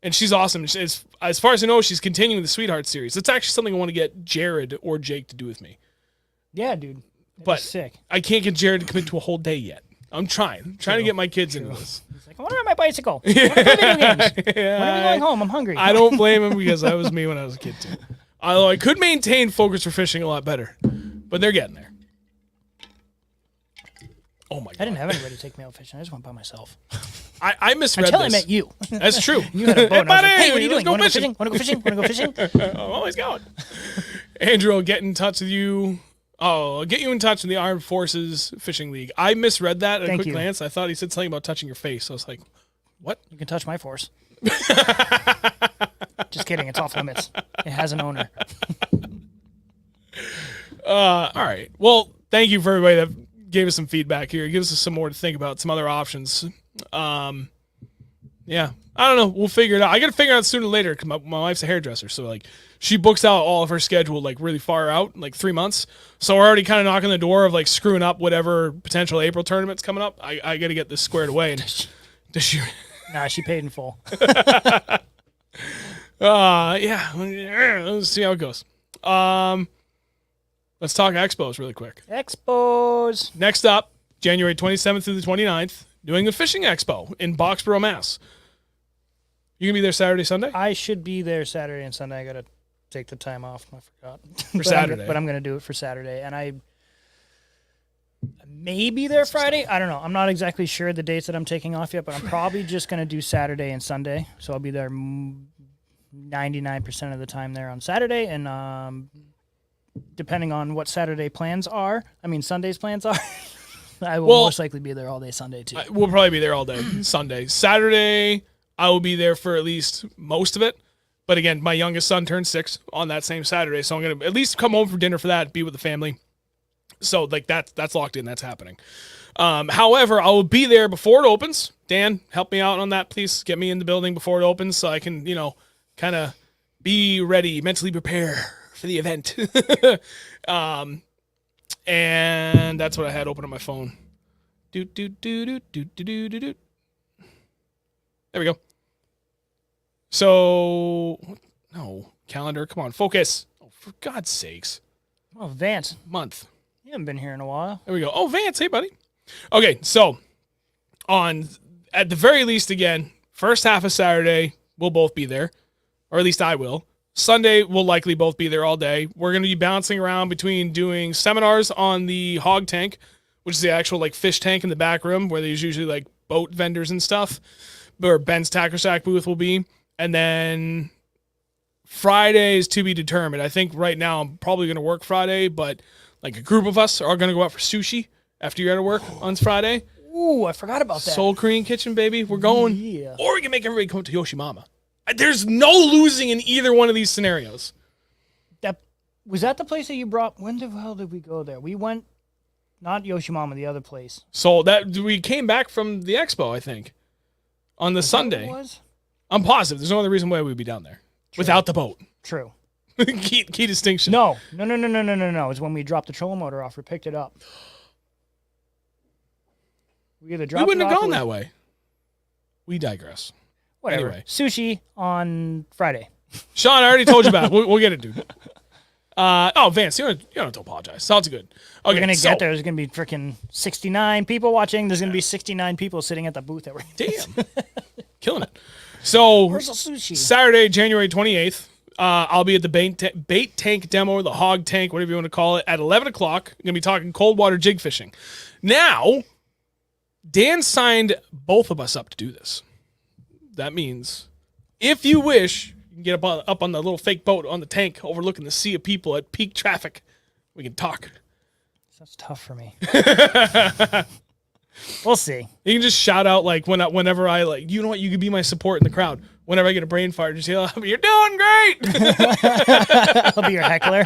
And she's awesome. As far as I know, she's continuing the Sweetheart series. It's actually something I want to get Jared or Jake to do with me. Yeah, dude. But sick. I can't get Jared to commit to a whole day yet. I'm trying to get my kids into this. He's like, I want to ride my bicycle. I want to play video games. Yeah, when are we going home? I'm hungry. I don't blame him because that was me when I was a kid too. Although I could maintain focus for fishing a lot better. But they're getting there. Oh my God. I didn't have anybody to take me out fishing. I just went by myself. I misread Until this. I met you. That's true. You had a boat. And I was like, hey, what are you let's doing? go Want to go fishing. fishing? Want to go fishing? Want to go fishing? I'm always going. Andrew will get in touch with you. Oh, I'll get you in touch with the Armed Forces Fishing League. I misread that at a quick glance. I thought he said something about touching your face. I was like, what? You can touch my force. Just kidding. It's off limits. It has an owner. All right. Well, thank you for everybody that gave us some feedback here. It gives us some more to think about, some other options. Yeah. I don't know. We'll figure it out. I got to figure it out sooner or later because my wife's a hairdresser. So, like, she books out all of her schedule, like, really far out, like 3 months. So we're already kind of knocking the door of, like, screwing up whatever potential April tournaments coming up. I got to get this squared away. And does she... Nah, she paid in full. Yeah. Let's see how it goes. Let's talk expos really quick. Expos. Next up, January 27th through the 29th, doing the Fishing Expo in Boxborough, Mass. You gonna be there Saturday, Sunday? I should be there Saturday and Sunday. I got to take the time off. I forgot. For Saturday. But I'm going to do it for Saturday. And I may be there Friday. I don't know. I'm not exactly sure the dates that I'm taking off yet, but I'm probably just going to do Saturday and Sunday. So I'll be there 99% of the time there on Saturday. And depending on what Sunday's plans are, I will most likely be there all day Sunday too. We'll probably be there all day Sunday. Saturday, I will be there for at least most of it. But again, my youngest son turned 6 on that same Saturday, so I'm going to at least come home for dinner for that, be with the family. So like that's locked in. That's happening. However, I will be there before it opens. Dan, help me out on that, please. Get me in the building before it opens so I can, kind of be ready, mentally prepare for the event. And that's what I had open on my phone. There we go. So, no, calendar, come on, focus. Oh, for God's sakes. Oh, Vance. Month. You haven't been here in a while. There we go. Oh, Vance, hey, buddy. Okay, so at the very least, again, first half of Saturday, we'll both be there, or at least I will. Sunday, we'll likely both be there all day. We're going to be bouncing around between doing seminars on the hog tank, which is the actual like fish tank in the back room where there's usually like boat vendors and stuff, where Ben's Tacker Sack booth will be. And then Friday is to be determined. I think right now I'm probably going to work Friday, but like a group of us are going to go out for sushi after you're out of work on Friday. Ooh, I forgot about that. Soul Korean Kitchen, baby. We're going. Yeah. Or we can make everybody come to Yoshimama. There's no losing in either one of these scenarios. Was that the place that you brought? When the hell did we go there? We went, not Yoshimama, the other place. So that we came back from the Expo, I think, on the Sunday. That what it was? I'm positive. There's no other reason why we'd be down there without the boat. True. key distinction. No. It's when we dropped the trolling motor off or picked it up. We either dropped We wouldn't it have off gone or that way. We digress. Whatever. Anyway. Sushi on Friday. Sean, I already told you about it. We'll get it, dude. Vance, you don't have to apologize. Sounds good. Okay, We're going to get there. There's going to be freaking 69 people watching. There's going to be 69 people sitting at the booth that we're Damn. Killing it. So, Where's the sushi? Saturday, January 28th, I'll be at the bait tank demo, or the hog tank, whatever you want to call it, at 11 o'clock. I'm going to be talking cold water jig fishing. Now, Dan signed both of us up to do this. That means, if you wish, you can get up on the little fake boat on the tank overlooking the sea of people at peak traffic. We can talk. That's tough for me. We'll see. You can just shout out like whenever I like, you know what, you could be my support in the crowd. Whenever I get a brain fart, just yell, "You're doing great!" I'll be your heckler.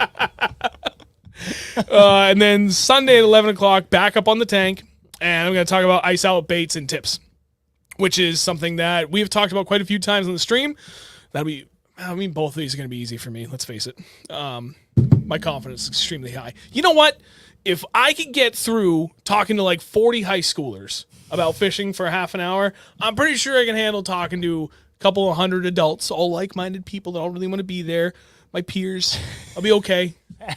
And then Sunday at 11 o'clock, back up on the tank, and I'm going to talk about ice out baits and tips, which is something that we've talked about quite a few times on the stream. Both of these are going to be easy for me. Let's face it. My confidence is extremely high. You know what? If I could get through talking to like 40 high schoolers about fishing for half an hour, I'm pretty sure I can handle talking to a couple of hundred adults, all like-minded people that don't really want to be there, my peers. I'll be okay.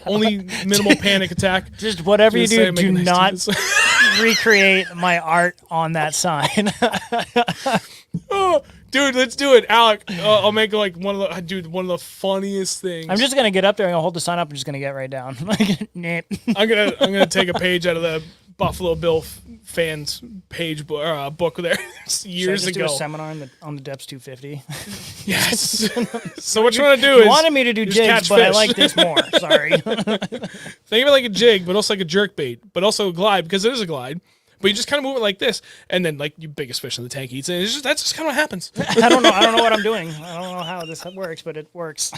Only minimal panic attack. Just whatever you do, do not nice recreate my art on that sign. Oh, dude, let's do it, Alec. I'll make like one of the funniest things. I'm just gonna get up there and I'll hold the sign up and just gonna get right down. Like, nah. I'm gonna take a page out of the Buffalo Bill fans page book there years Should I just ago. do a seminar on the depths 250. Yes. So what you want to do You is wanted me to do just jigs, catch but I fish. like this more. Sorry. Think of it like a jig, but also like a jerk bait, but also a glide because it is a glide. But you just kind of move it like this, and then like your biggest fish in the tank eats it. That's just kind of what happens. I don't know what I'm doing. I don't know how this works, but it works.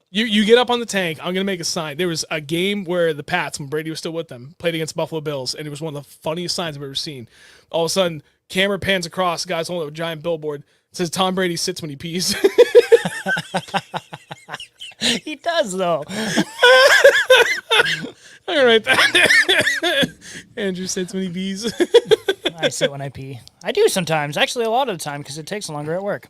You get up on the tank. I'm gonna make a sign. There was a game where the Pats, when Brady was still with them, played against Buffalo Bills, and it was one of the funniest signs I've ever seen. All of a sudden, camera pans across. The guy's holding up a giant billboard. It says Tom Brady sits when he pees. He does though. I'm gonna write that. Andrew sits when he pees. I sit when I pee. I do sometimes. Actually, a lot of the time because it takes longer at work.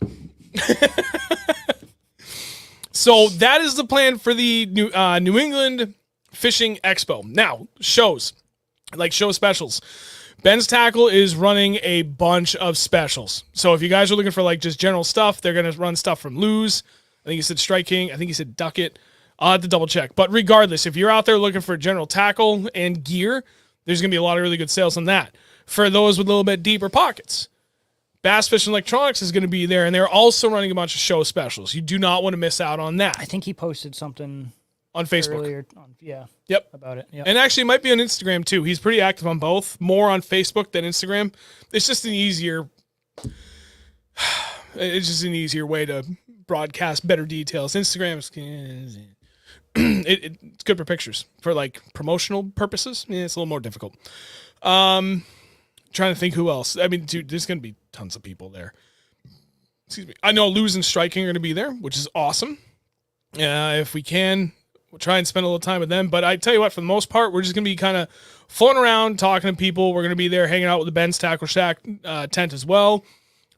So that is the plan for the New England Fishing Expo. Now, shows, like show specials. Ben's Tackle is running a bunch of specials. So if you guys are looking for like just general stuff, they're going to run stuff from Lose. I think he said Strike King. I think he said Duck It. I'll have to double check. But regardless, if you're out there looking for general tackle and gear, there's going to be a lot of really good sales on that. For those with a little bit deeper pockets, Bass Fishing Electronics is going to be there, and they're also running a bunch of show specials. You do not want to miss out on that. I think he posted something on Facebook. earlier. Yep. About it. Yep. And actually, it might be on Instagram too. He's pretty active on both. More on Facebook than Instagram. It's just an easier. It's just an easier way to broadcast better details. Instagram's it's good for pictures. For like promotional purposes, it's a little more difficult. Trying to think who else. I mean, dude, there's gonna be tons of people there. Excuse me. I know Lose and Striking are gonna be there, which is awesome. If we can, we'll try and spend a little time with them. But I tell you what, for the most part, we're just going to be kind of floating around, talking to people. We're going to be there hanging out with the Ben's Tackle Shack tent as well.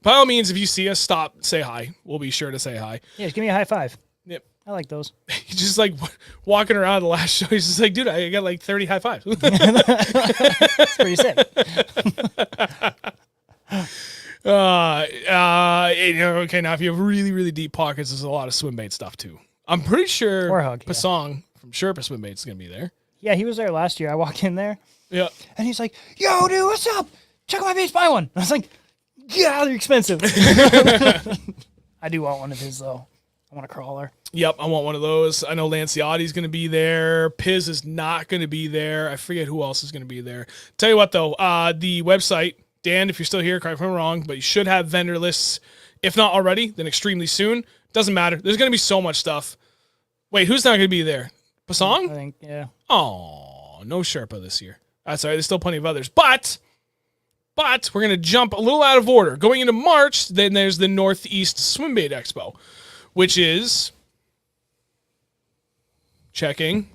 By all means, if you see us, stop, say hi. We'll be sure to say hi. Yeah, just give me a high five. Yep. I like those. He's just like walking around the last show. He's just like, dude, I got like 30 high fives. That's pretty sick. Okay, now if you have really, really deep pockets, there's a lot of swim bait stuff too. I'm pretty sure Warhug, yeah. Pasong from Sherpa Swim Bait's going to be there. Yeah, he was there last year. I walked in there, Yeah. and he's like, "Yo, dude, what's up? Check out my baits, buy one." I was like, "Yeah, they're expensive." I do want one of his though. I want a crawler. Yep, I want one of those. I know Lanciotti's going to be there. Piz is not going to be there. I forget who else is going to be there. Tell you what, though, the website, Dan, if you're still here, correct me if I'm wrong, but you should have vendor lists. If not already, then extremely soon. Doesn't matter. There's going to be so much stuff. Wait, who's not going to be there? I Pasong? think, yeah. Oh, no Sherpa this year. That's all right. There's still plenty of others. But we're going to jump a little out of order. Going into March, then there's the Northeast Swim Bait Expo, which is checking.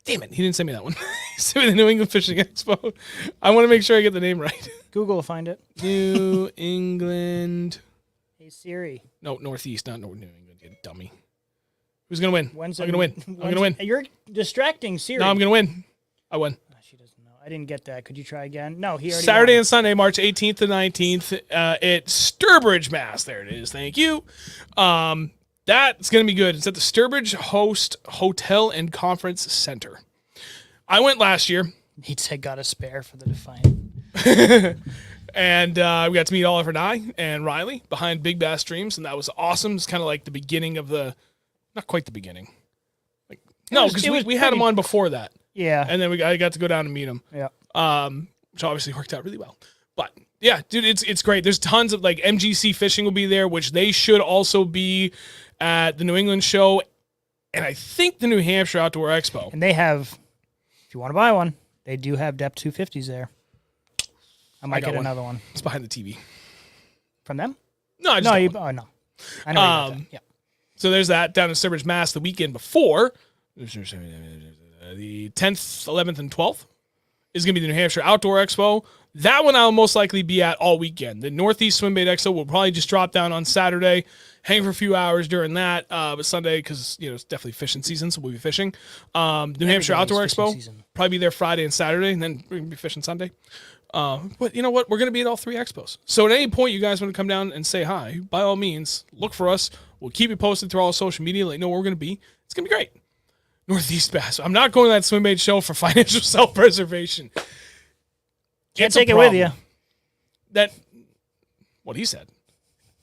Damn it, he didn't send me that one. He sent me the New England Fishing Expo. I want to make sure I get the name right. Google will find it. New England. Hey Siri. No, Northeast, not New England, you dummy. Who's going to win? When's I'm going to win. I'm going to win. You're distracting Siri. No, I'm going to win. I won. She doesn't know. I didn't get that. Could you try again? No, he already Saturday won. and Sunday, March 18th to 19th at Sturbridge, Mass. There it is. Thank you. That's going to be good. It's at the Sturbridge Host Hotel and Conference Center. I went last year. He said got a spare for the Defiant. And we got to meet Oliver Nye and Riley behind Big Bass Dreams, and that was awesome. It's kind of like the beginning of the, not quite the beginning. Like no, because we had him on before that. Yeah. And then I got to go down and meet him. Yeah. Which obviously worked out really well. But yeah, dude, it's great. There's tons of like MGC Fishing will be there, which they should also be at the New England show, and I think the New Hampshire Outdoor Expo. And they have, if you want to buy one, they do have Depth 250s there. I might get another one. It's behind the TV. From them? No, I just no, got one. no. I know. You got that. Yeah. So there's that down in Sturbridge, Mass. The weekend before, the 10th, 11th, and 12th is going to be the New Hampshire Outdoor Expo. That one I'll most likely be at all weekend. The Northeast Swim Bait Expo will probably just drop down on Saturday, hang for a few hours during that. But Sunday, because it's definitely fishing season, so we'll be fishing. New Hampshire Outdoor Expo, probably be there Friday and Saturday, and then we're going to be fishing Sunday. But you know what? We're going to be at all three expos. So at any point you guys want to come down and say hi, by all means, look for us. We'll keep you posted through all social media, let you know where we're going to be. It's going to be great. Northeast Bass. I'm not going to that swim bait show for financial self-preservation. Can't take it with you. That, what he said.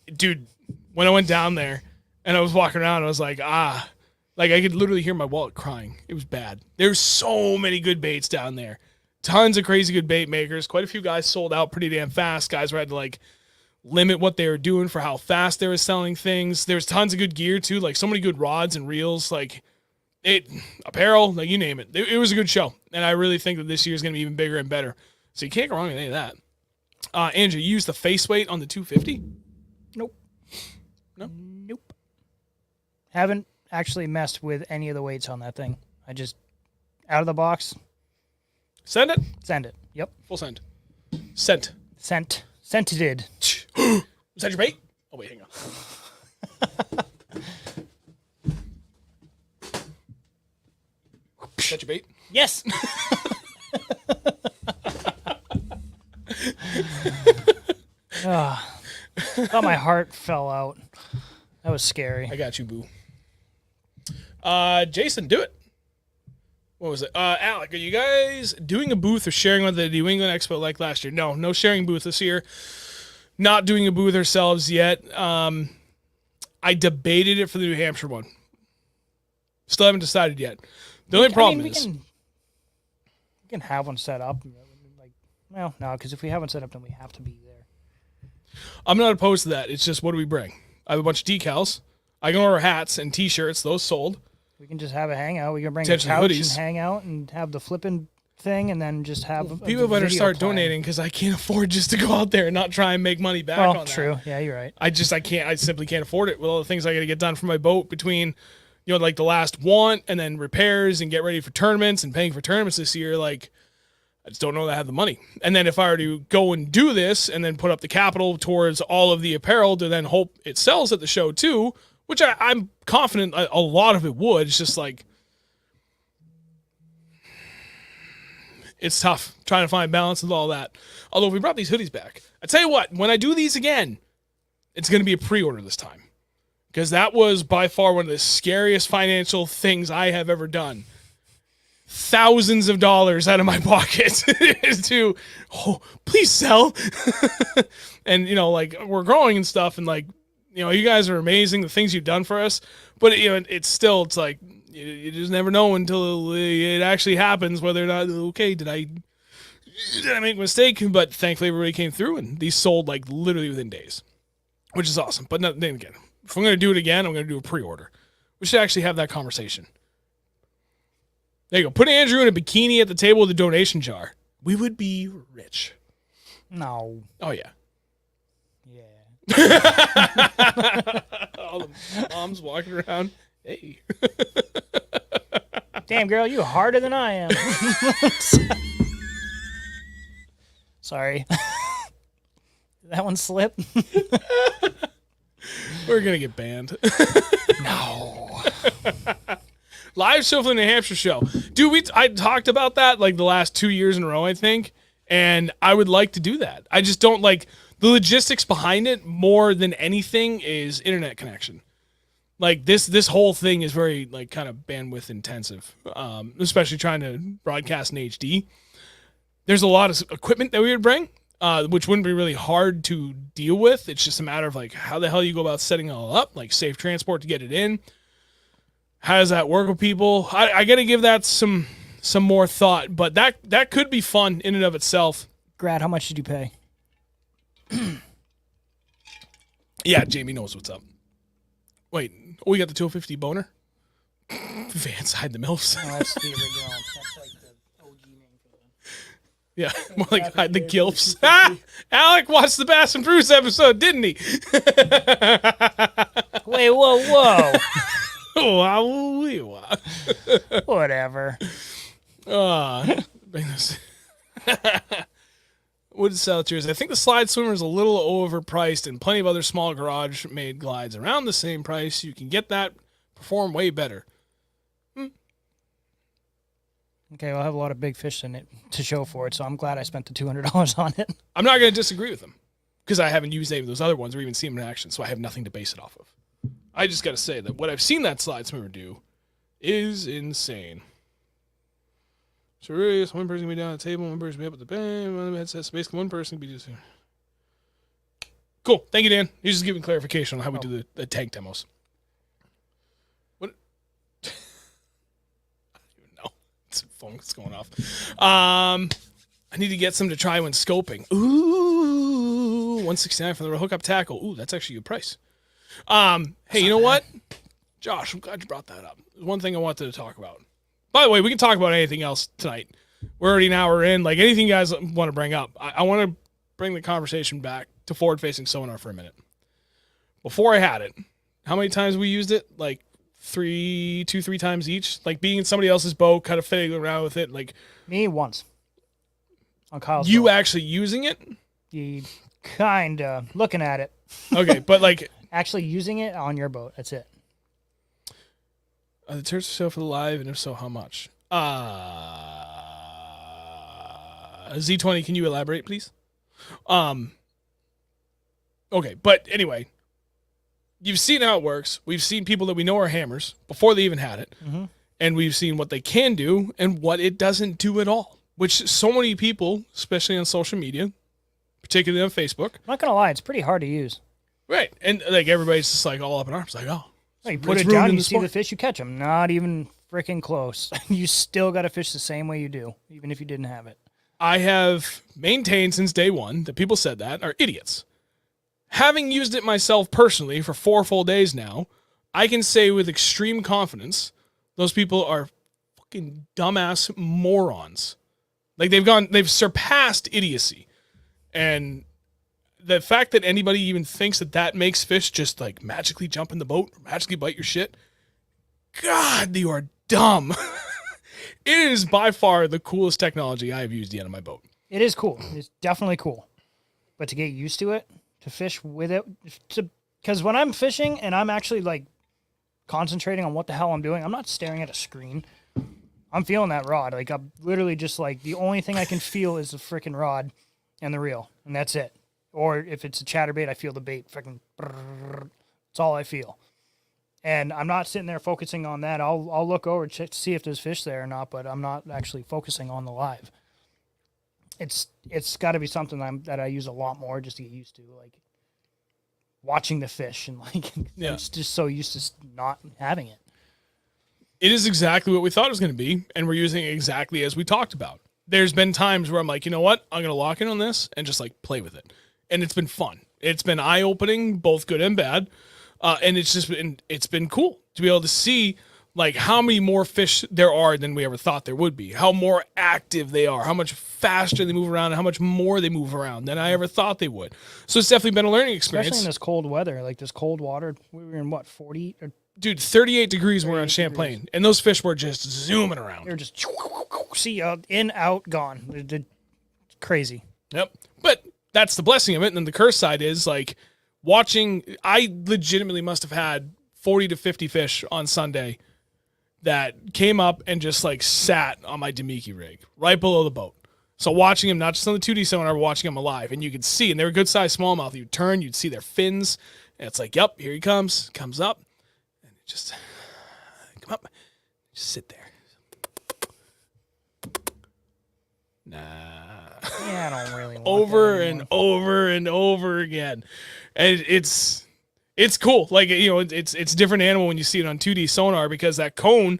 Dude, when I went down there and I was walking around, I was like, like I could literally hear my wallet crying. It was bad. There's so many good baits down there. Tons of crazy good bait makers. Quite a few guys sold out pretty damn fast. Guys were had to like limit what they were doing for how fast they were selling things. There's tons of good gear too, like so many good rods and reels, like apparel, like you name it. It was a good show, and I really think that this year is going to be even bigger and better. So you can't go wrong with any of that. Andrew, you used the face weight on the 250? Nope. No? Nope. Haven't actually messed with any of the weights on that thing. I just, out of the box. Send it? Send it. Yep. Full send. Sent. Sent. Sent it did. Was that your bait? Oh, wait, hang on. Is that your bait? Yes. Thought my heart fell out. That was scary. I got you, boo. Jason, do it. What was it? Alec, are you guys doing a booth or sharing with the New England Expo like last year? No sharing booth this year. Not doing a booth ourselves yet. I debated it for the New Hampshire one. Still haven't decided yet. The only problem is we can have one set up. Well, no, because if we have one set up, then we have to be there. I'm not opposed to that. It's just, what do we bring? I have a bunch of decals. I can order hats and T-shirts. Those sold. We can just have a hangout. We can bring a Potentially couch hoodies. and hang out and have the flipping thing, and then just have People better video start playing. donating, because I can't afford just to go out there and not try and make money back Well, on that. true. Yeah, you're right. I simply can't afford it with all the things I got to get done for my boat between, like the last want and then repairs and get ready for tournaments and paying for tournaments this year. Like, I just don't know that I have the money. And then if I were to go and do this and then put up the capital towards all of the apparel to then hope it sells at the show too, which I'm confident a lot of it would. It's just like, it's tough trying to find balance with all that. Although if we brought these hoodies back, I tell you what, when I do these again, it's going to be a pre-order this time. Because that was by far one of the scariest financial things I have ever done. Thousands of dollars out of my pocket to, please sell. And, we're growing and stuff. And, you guys are amazing, the things you've done for us. But, it's like, you just never know until it actually happens, whether or not, okay, did I make a mistake? But thankfully, everybody came through, and these sold, literally within days, which is awesome. But then again, if I'm going to do it again, I'm going to do a pre-order. We should actually have that conversation. There you go. Put Andrew in a bikini at the table with a donation jar. We would be rich. No. Oh, yeah. Yeah. All the moms walking around. Hey. Damn, girl, you harder than I am. Sorry. Did that one slip? We're going to get banned. No. Live show for the New Hampshire show. Dude, I talked about that the last 2 years in a row, I think. And I would like to do that. I just don't the logistics behind it more than anything is internet connection. This whole thing is very kind of bandwidth intensive, especially trying to broadcast in HD. There's a lot of equipment that we would bring, which wouldn't be really hard to deal with. It's just a matter of how the hell you go about setting it all up, safe transport to get it in. How does that work with people? I got to give that some more thought, but that could be fun in and of itself. Grad, how much did you pay? Yeah, Jamie knows what's up. Wait, we got the 250 boner? Vans hide the MILFs. Oh, that's the original. That's the OG name for them. Yeah, more hide the gilfs. Alec watched the Bass and Bruce episode, didn't he? Wait, whoa. Wow. Whatever. Bring this. Wood sell chairs. I think the slide swimmer is a little overpriced, and plenty of other small garage-made glides around the same price. You can get that, perform way better. Okay, well, I have a lot of big fish in it to show for it, so I'm glad I spent the $200 on it. I'm not going to disagree with them because I haven't used any of those other ones or even seen them in action, so I have nothing to base it off of. I just got to say that what I've seen that slide swimmer do is insane. So really, it's one person can be down at the table, one person can be up at the bed, one of the headsets. So basically, one person can be just. Cool. Thank you, Dan. You're just giving clarification on how we do the tank demos. What? I don't even know. It's phone's going off. I need to get some to try when scoping. Ooh, $169 for the hookup tackle. Ooh, that's actually a good price. Hey, you know what? Josh, I'm glad you brought that up. There's one thing I wanted to talk about. By the way, we can talk about anything else tonight. We're already an hour in. Anything you guys want to bring up. I want to bring the conversation back to forward-facing sonar for a minute. Before I had it, how many times we used it? 3 times each? Being in somebody else's boat, kind of fiddling around with it. Me, once. On Kyle's You boat. actually using it? Kinda. Looking at it. Okay, but Actually using it on your boat. That's it. Are the turrets for sale for the live, and if so, how much? Z20, can you elaborate, please? Okay, but anyway, you've seen how it works. We've seen people that we know are hammers before they even had it. Mm-hmm. And we've seen what they can do and what it doesn't do at all, which so many people, especially on social media, particularly on Facebook. I'm not going to lie, it's pretty hard to use. Right. And like everybody's just like all up in arms, like, oh. You put it's it down, ruining you the see the sport. fish, you catch them. Not even freaking close. You still got to fish the same way you do, even if you didn't have it. I have maintained since day one that people said that are idiots. Having used it myself personally for 4 full days now, I can say with extreme confidence, those people are fucking dumbass morons. Like they've surpassed idiocy. And the fact that anybody even thinks that makes fish just like magically jump in the boat or magically bite your shit, God, you are dumb. It is by far the coolest technology I have used yet on my boat. It is cool. It's definitely cool. But to get used to it, to fish with it, because when I'm fishing and I'm actually like concentrating on what the hell I'm doing, I'm not staring at a screen. I'm feeling that rod. Like I'm literally just like the only thing I can feel is the freaking rod and the reel, and that's it. Or if it's a chatterbait, I feel the bait. Freaking, that's all I feel. And I'm not sitting there focusing on that. I'll look over to see if there's fish there or not, but I'm not actually focusing on the live. It's got to be something that I use a lot more just to get used to, like watching the fish and like Yeah. it's just so used to not having it. It is exactly what we thought it was going to be, and we're using it exactly as we talked about. There's been times where I'm like, you know what? I'm going to lock in on this and just like play with it. And it's been fun. It's been eye-opening, both good and bad. And it's been cool to be able to see like how many more fish there are than we ever thought there would be, how more active they are, how much faster they move around, and how much more they move around than I ever thought they would. So it's definitely been a learning experience. Especially in this cold weather, like this cold water. We were in what, 40? Or Dude, 38 degrees we're on Champlain, and those fish were just zooming around. they were just see in, out, gone. They're crazy. Yep. But that's the blessing of it. And then the curse side is like watching, I legitimately must have had 40 to 50 fish on Sunday that came up and just like sat on my Demiki rig right below the boat. So watching them, not just on the 2D sonar, but watching them alive. And you could see, and they were good sized smallmouth. You'd turn, you'd see their fins. And it's like, yep, here he comes up. And it just come up, just sit there. Nah. Yeah, I don't really want Over that and anymore. over and over again. And it's cool. Like, you know, it's a different animal when you see it on 2D sonar because that cone,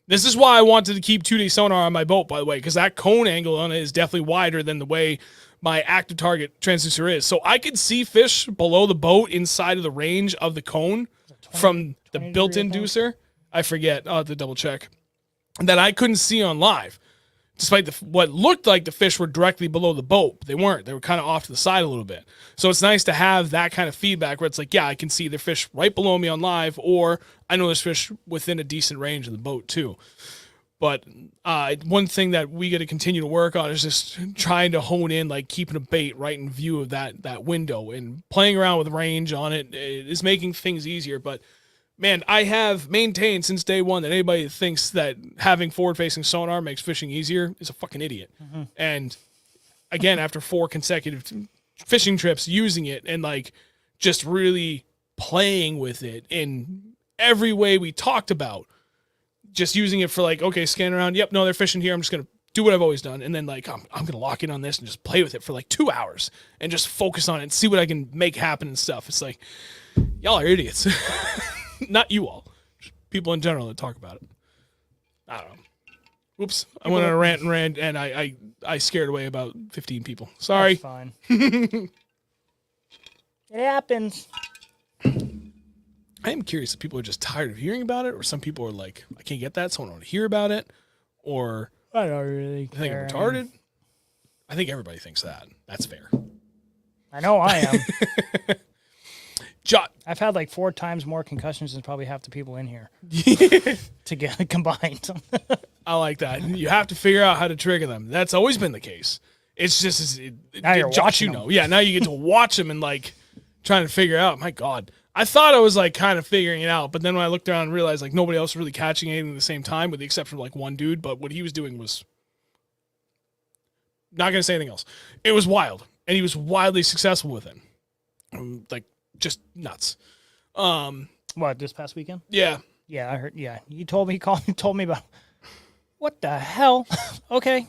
this is why I wanted to keep 2D sonar on my boat, by the way, because that cone angle on it is definitely wider than the way my active target transducer is. So I could see fish below the boat inside of the range of the cone from the 20 built-in degree, I deucer. I forget. I'll have to double check. That I couldn't see on live. Despite what looked like the fish were directly below the boat, but they weren't. They were kind of off to the side a little bit. So it's nice to have that kind of feedback where it's like, yeah, I can see the fish right below me on live, or I know there's fish within a decent range of the boat too. But one thing that we got to continue to work on is just trying to hone in, like keeping a bait right in view of that window, and playing around with range on it is making things easier. But man, I have maintained since day one that anybody that thinks that having forward-facing sonar makes fishing easier is a fucking idiot. Mm-hmm. And again, after 4 consecutive fishing trips using it and like just really playing with it in every way we talked about, just using it for like, okay, scan around. Yep, no, they're fishing here. I'm just going to do what I've always done. And then like, I'm going to lock in on this and just play with it for like 2 hours and just focus on it and see what I can make happen and stuff. It's like, y'all are idiots. Not you all, just people in general that talk about it. I don't know. Oops, I went on a rant and I scared away about 15 people. Sorry. That's fine. It happens. I am curious if people are just tired of hearing about it, or some people are like, I can't get that, so I don't want to hear about it, or I don't really I think I'm care. retarded. I think everybody thinks that. That's fair. I know I am. Jot. I've had like 4 times more concussions than probably half the people in here to get combined. I like that. You have to figure out how to trigger them. That's always been the case. It's just Now you're Josh, watching you know. them. Yeah, now you get to watch them and like trying to figure out. My God, I thought I was like kind of figuring it out, but then when I looked around and realized like nobody else was really catching anything at the same time, with the exception of like one dude. But what he was doing was not going to say anything else. It was wild, and he was wildly successful with it. Like just nuts. What, this past weekend? Yeah. Yeah, I heard. Yeah, he told me about. What the hell? Okay,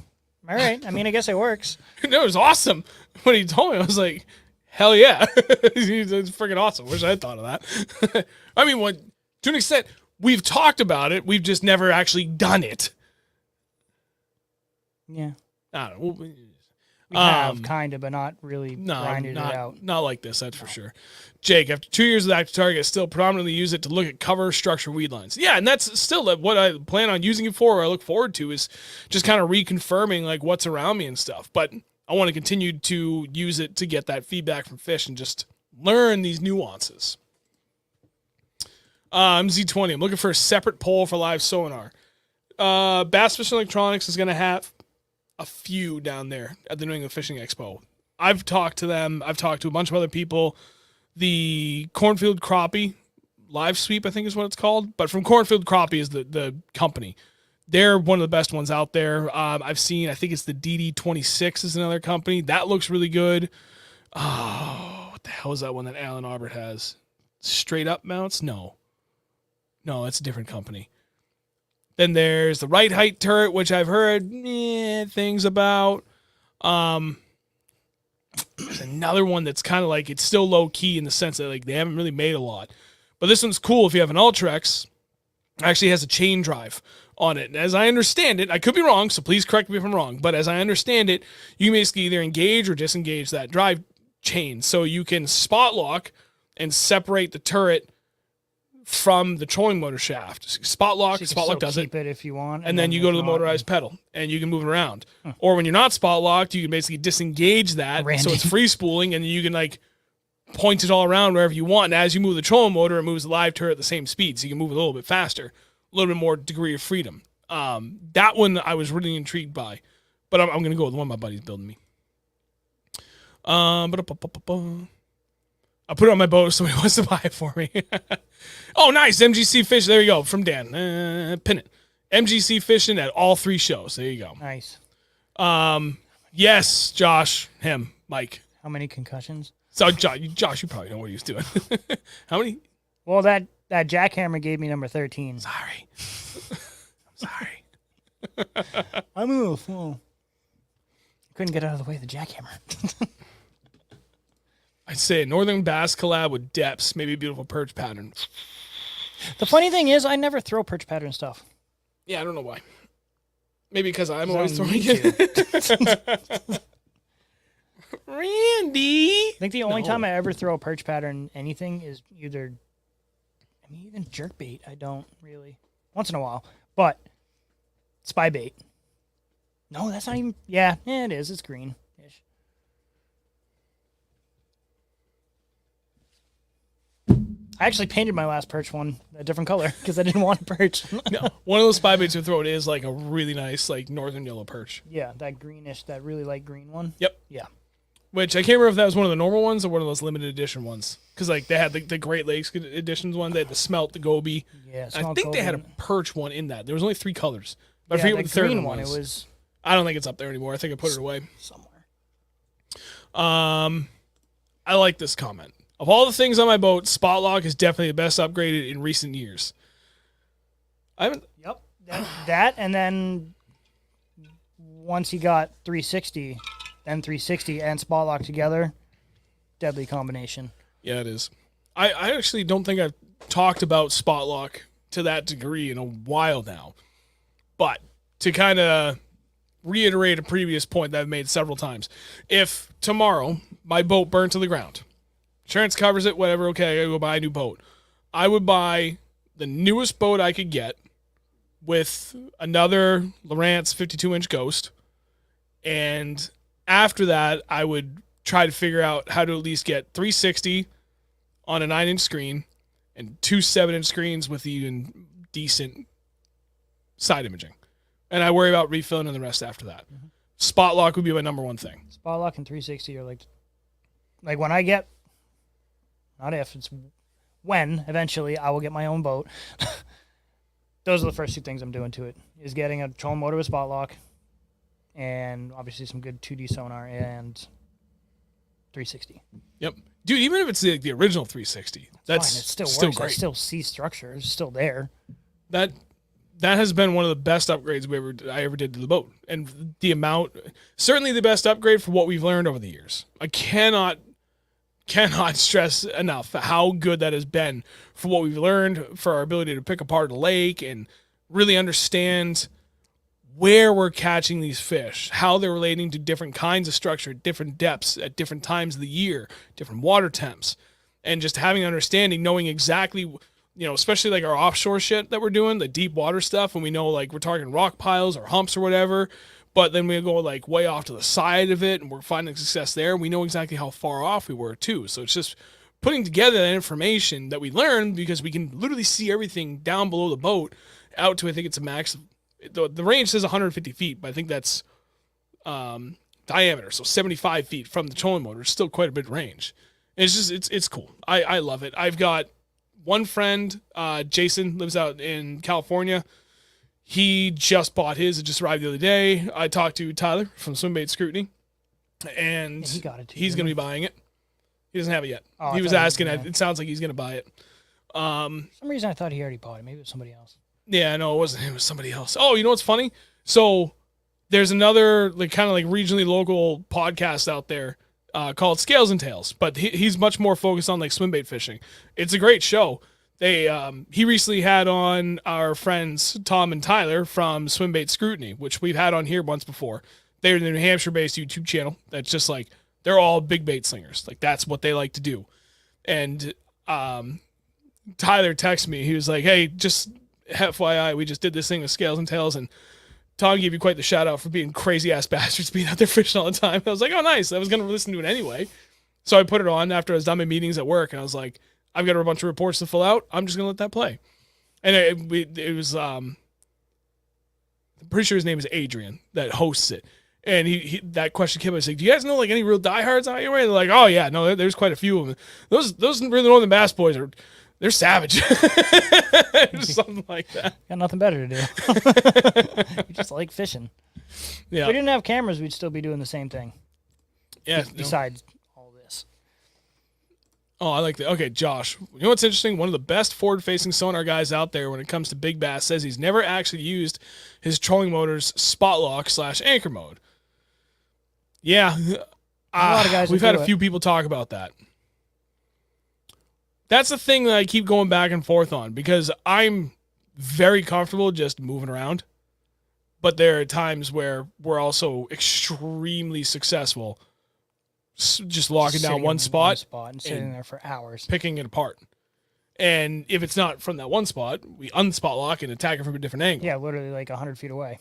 all right. I mean, I guess it works. No, it was awesome. When he told me, I was like, hell yeah. It's freaking awesome. Wish I had thought of that. I mean, to an extent, we've talked about it. We've just never actually done it. Yeah, I don't know. we have kind of, but not really grinded it out. Not like this, that's for sure. Jake, after 2 years with Active Target, I still predominantly use it to look at cover structure weed lines. Yeah, and that's still what I plan on using it for, or I look forward to, is just kind of reconfirming like what's around me and stuff. But I want to continue to use it to get that feedback from fish and just learn these nuances. MZ20, I'm looking for a separate pole for live sonar. Bass Fishing Electronics is going to have a few down there at the New England Fishing Expo. I've talked to them. I've talked to a bunch of other people. The Cornfield Crappie Live Sweep, I think is what it's called. But from Cornfield Crappie is the company. They're one of the best ones out there. I've seen, I think it's the DD26 is another company. That looks really good. Oh, what the hell is that one that Alan Albert has? Straight Up Mounts? No, that's a different company. Then there's the Right Height turret, which I've heard things about. There's another one that's kind of like, it's still low key in the sense that like they haven't really made a lot. But this one's cool if you have an Ultrex. It actually has a chain drive on it. And as I understand it, I could be wrong, so please correct me if I'm wrong, but as I understand it, you can basically either engage or disengage that drive chain. So you can spot lock and separate the turret from the trolling motor shaft. Spot lock does keep it if you want, and then you go to the motorized pedal and you can move it around. Or when you're not spot locked, you can basically disengage that so it's free spooling, and you can like point it all around wherever you want. And as you move the trolling motor, it moves the live turret at the same speed, so you can move a little bit faster, a little bit more degree of freedom. That one I was really intrigued by, but I'm going to go with the one my buddy's building me. I put it on my boat if somebody wants to buy it for me. Oh, nice. MGC Fish. There you go. From Dan. Pin it. MGC Fishing at all 3 shows. There you go. Nice. Yes, Josh. Him. Mike. How many concussions? So, Josh, you probably know what he was doing. How many? Well, that jackhammer gave me number 13. Sorry. I'm sorry. I'm a little slow. Couldn't get out of the way of the jackhammer. I'd say a Northern Bass collab with depths, maybe a beautiful perch pattern. The funny thing is, I never throw perch pattern stuff. Yeah, I don't know why. Maybe because I'm always throwing it. Randy! I think the only time I ever throw a perch pattern anything is even jerkbait. I don't really. Once in a while. But spy bait. No, that's not even. Yeah, it is. It's green-ish. I actually painted my last perch one a different color because I didn't want a perch. No, one of those spy baits we throw it is like a really nice, like northern yellow perch. Yeah, that greenish, that really light green one. Yep. Yeah. Which I can't remember if that was one of the normal ones or one of those limited edition ones. Because like they had the Great Lakes editions one, they had the smelt, the goby. Yeah, I think they had a perch one in that. There was only 3 colors. But Yeah, I forget what the third green one It was. was I don't think it's up there anymore. I think I put it away. somewhere. I like this comment. Of all the things on my boat, Spot Lock is definitely the best upgraded in recent years. I haven't. Yep. That and then once he got 360, then 360 and Spot Lock together, deadly combination. Yeah, it is. I actually don't think I've talked about Spot Lock to that degree in a while now. But to kind of reiterate a previous point that I've made several times, if tomorrow my boat burned to the ground, insurance covers it, whatever, okay, I gotta go buy a new boat. I would buy the newest boat I could get with another Lowrance 52-inch Ghost. And after that, I would try to figure out how to at least get 360 on a 9-inch screen and 2 7-inch screens with even decent side imaging. And I worry about refilling and the rest after that. Mm-hmm. Spot Lock would be my number one thing. Spot Lock and 360 are like when I get, not if, it's when eventually I will get my own boat. Those are the first 2 things I'm doing to it, is getting a trolling motor with Spot Lock and obviously some good 2D sonar and 360. Yep. Dude, even if it's the original 360, that's Fine, it still still works. I great. still see structure. It's still there. That has been one of the best upgrades I ever did to the boat, and the amount, certainly the best upgrade for what we've learned over the years. I cannot stress enough how good that has been for what we've learned, for our ability to pick apart a lake and really understand where we're catching these fish, how they're relating to different kinds of structure, different depths at different times of the year, different water temps, and just having understanding, knowing exactly, especially like our offshore shit that we're doing, the deep water stuff, and we know like we're targeting rock piles or humps or whatever, but then we go like way off to the side of it and we're finding success there. We know exactly how far off we were too. So it's just putting together that information that we learned, because we can literally see everything down below the boat out to, I think it's a max. The range says 150 feet, but I think that's diameter. So 75 feet from the trolling motor is still quite a bit of range. And it's cool. I love it. I've got one friend, Jason, lives out in California. He just bought his. It just arrived the other day. I talked to Tyler from Swimbait Scrutiny, and Yeah, he got it too, he's going to be didn't buying it. He doesn't have it yet. Oh, I He was thought he- asking. yeah. It sounds like he's going to buy it. For some reason, I thought he already bought it. Maybe it was somebody else. Yeah, no, it wasn't him. It was somebody else. Oh, you know what's funny? So there's another kind of regionally local podcast out there called Scales and Tails, but he's much more focused on swimbait fishing. It's a great show. He recently had on our friends Tom and Tyler from Swimbait Scrutiny, which we've had on here once before. They're the New Hampshire-based YouTube channel. That's just they're all big bait slingers. That's what they like to do. And Tyler texted me. He was like, "Hey, just FYI, we just did this thing with Scales and Tails, and Tom gave you quite the shout out for being crazy ass bastards being out there fishing all the time." I was like, "Oh, nice." I was gonna listen to it anyway, so I put it on after I was done my meetings at work, and I was like, "I've got a bunch of reports to fill out. I'm just gonna let that play." And it was I'm pretty sure his name is Adrian that hosts it, and he that question came up. I was like, "Do you guys know any real diehards out here?" And they're like, "Oh yeah, no, there's quite a few of them. Those really Northern Bass boys they're savage." Something like that. Got nothing better to do. You just like fishing. Yeah. If we didn't have cameras, we'd still be doing the same thing. Yeah. Besides all this. Oh, I like that. Okay, Josh. You know what's interesting? One of the best forward-facing sonar guys out there when it comes to big bass says he's never actually used his trolling motor's spot lock / anchor mode. Yeah. a lot of guys we've that had do a it. few people talk about that. That's the thing that I keep going back and forth on, because I'm very comfortable just moving around. But there are times where we're also extremely successful just locking Sitting down in one spot, and sitting and there for hours. picking it apart. And if it's not from that one spot, we unspot lock and attack it from a different angle. Yeah, literally 100 feet away.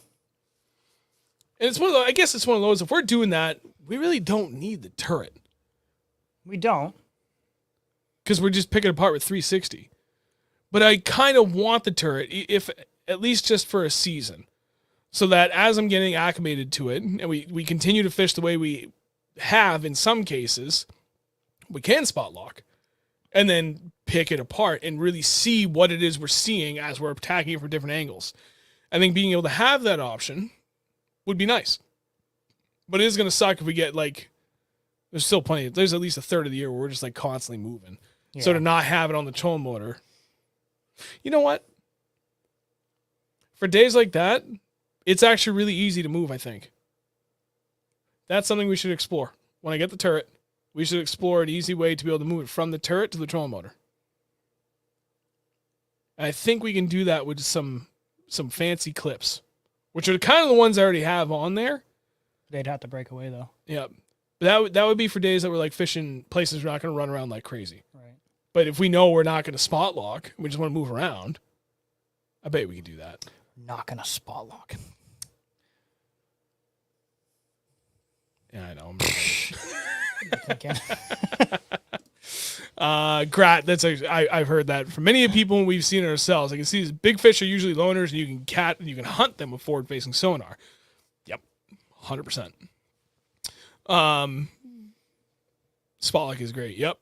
And it's one of those, I guess it's one of those, if we're doing that, we really don't need the turret, We don't. because we're just picking it apart with 360. But I kind of want the turret, if at least just for a season, so that as I'm getting acclimated to it, and we continue to fish the way we have in some cases, we can spot lock and then pick it apart and really see what it is we're seeing as we're attacking it from different angles. I think being able to have that option would be nice. But it is going to suck if we get there's still plenty, there's at least a third of the year where we're just constantly moving. Yeah. So to not have it on the trolling motor, you know what? For days like that, it's actually really easy to move, I think. That's something we should explore. When I get the turret, we should explore an easy way to be able to move it from the turret to the trolling motor. And I think we can do that with some fancy clips, which are kind of the ones I already have on there. They'd have to break away, though. Yeah. But that would be for days that we're fishing places we're not going to run around like crazy. Right. But if we know we're not going to spot lock, we just want to move around, I bet we can do that. Not going to spot lock. Yeah, I know. Thinking. Grat, I've heard that from many people, and we've seen it ourselves. I can see these big fish are usually loners, and you can hunt them with forward-facing sonar. Yep, 100%. Spot lock is great. Yep,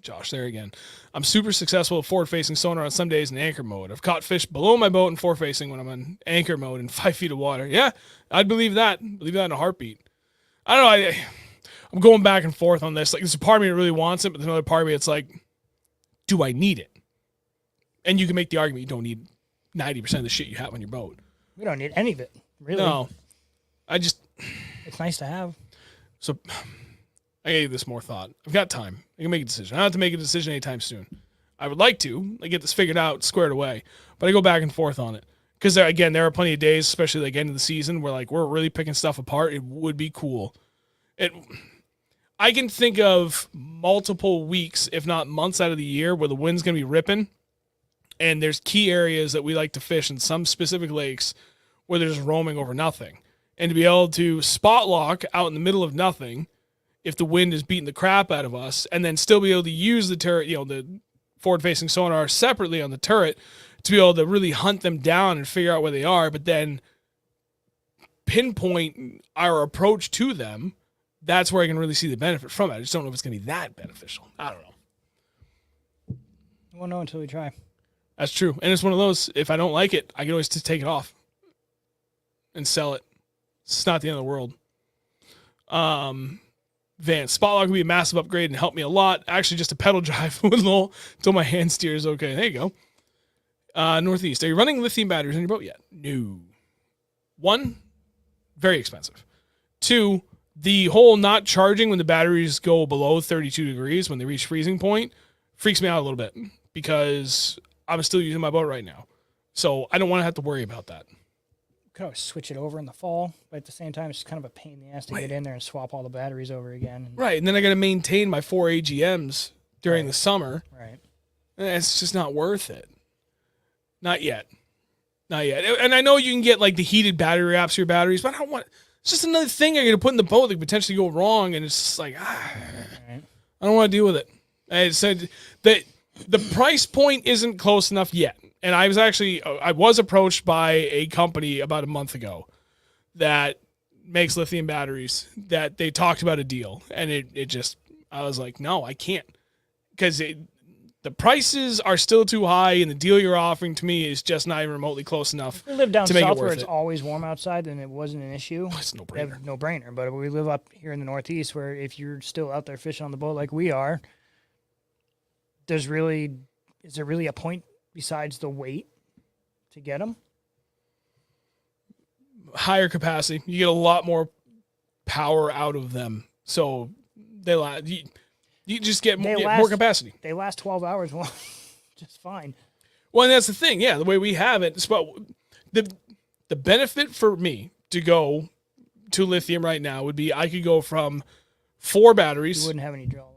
Josh, there again. I'm super successful with forward-facing sonar on some days in anchor mode. I've caught fish below my boat in forward-facing when I'm in anchor mode in 5 feet of water. Yeah, I'd believe that. Believe that in a heartbeat. I don't know. I'm going back and forth on this. Like, there's a part of me that really wants it, but there's another part of me that's like, do I need it? And you can make the argument you don't need 90% of the shit you have on your boat. We don't need any of it, really. No. It's nice to have. So I gotta give this more thought. I've got time. I can make a decision. I don't have to make a decision anytime soon. I would like to get this figured out, squared away, but I go back and forth on it. Because, there are plenty of days, especially like end of the season, where like we're really picking stuff apart. It would be cool. I can think of multiple weeks, if not months out of the year, where the wind's going to be ripping, and there's key areas that we like to fish in some specific lakes where they're just roaming over nothing. And to be able to spot lock out in the middle of nothing, if the wind is beating the crap out of us, and then still be able to use the turret, the forward-facing sonar separately on the turret to be able to really hunt them down and figure out where they are, but then pinpoint our approach to them. That's where I can really see the benefit from it. I just don't know if it's going to be that beneficial. I don't know. We won't know until we try. That's true. And it's one of those, if I don't like it, I can always just take it off and sell it. It's not the end of the world. Van, spot lock would be a massive upgrade and help me a lot. Actually, just a pedal drive until my hand steers okay. There you go. Northeast. Are you running lithium batteries on your boat yet? No. 1, very expensive. 2, the whole not charging when the batteries go below 32 degrees, when they reach freezing point, freaks me out a little bit because I'm still using my boat right now. So I don't want to have to worry about that. Could always switch it over in the fall, but at the same time, it's just kind of a pain in the ass to get in there and swap all the batteries over again. Right, and then I got to maintain my 4 AGMs during the summer. Right. And it's just not worth it. Not yet. And I know you can get like the heated battery wraps for your batteries, but I don't want. It's just another thing you're gonna put in the boat that could potentially go wrong, and it's just like I don't want to deal with it. I said that the price point isn't close enough yet. And I was approached by a company about a month ago that makes lithium batteries, that they talked about a deal, and I was like, no, I can't, because the prices are still too high, and the deal you're offering to me is just not even remotely close enough. We live down to make south it where worth it's it. always warm outside, and it wasn't an issue. It's no brainer. No brainer. But we live up here in the Northeast, where if you're still out there fishing on the boat like we are, is there really a point besides the weight to get them? Higher capacity. You get a lot more power out of them. So you just get more capacity. They last 12 hours just fine. Well, and that's the thing. Yeah, the way we have it. The benefit for me to go to lithium right now would be I could go from 4 batteries. You wouldn't have any draw loss.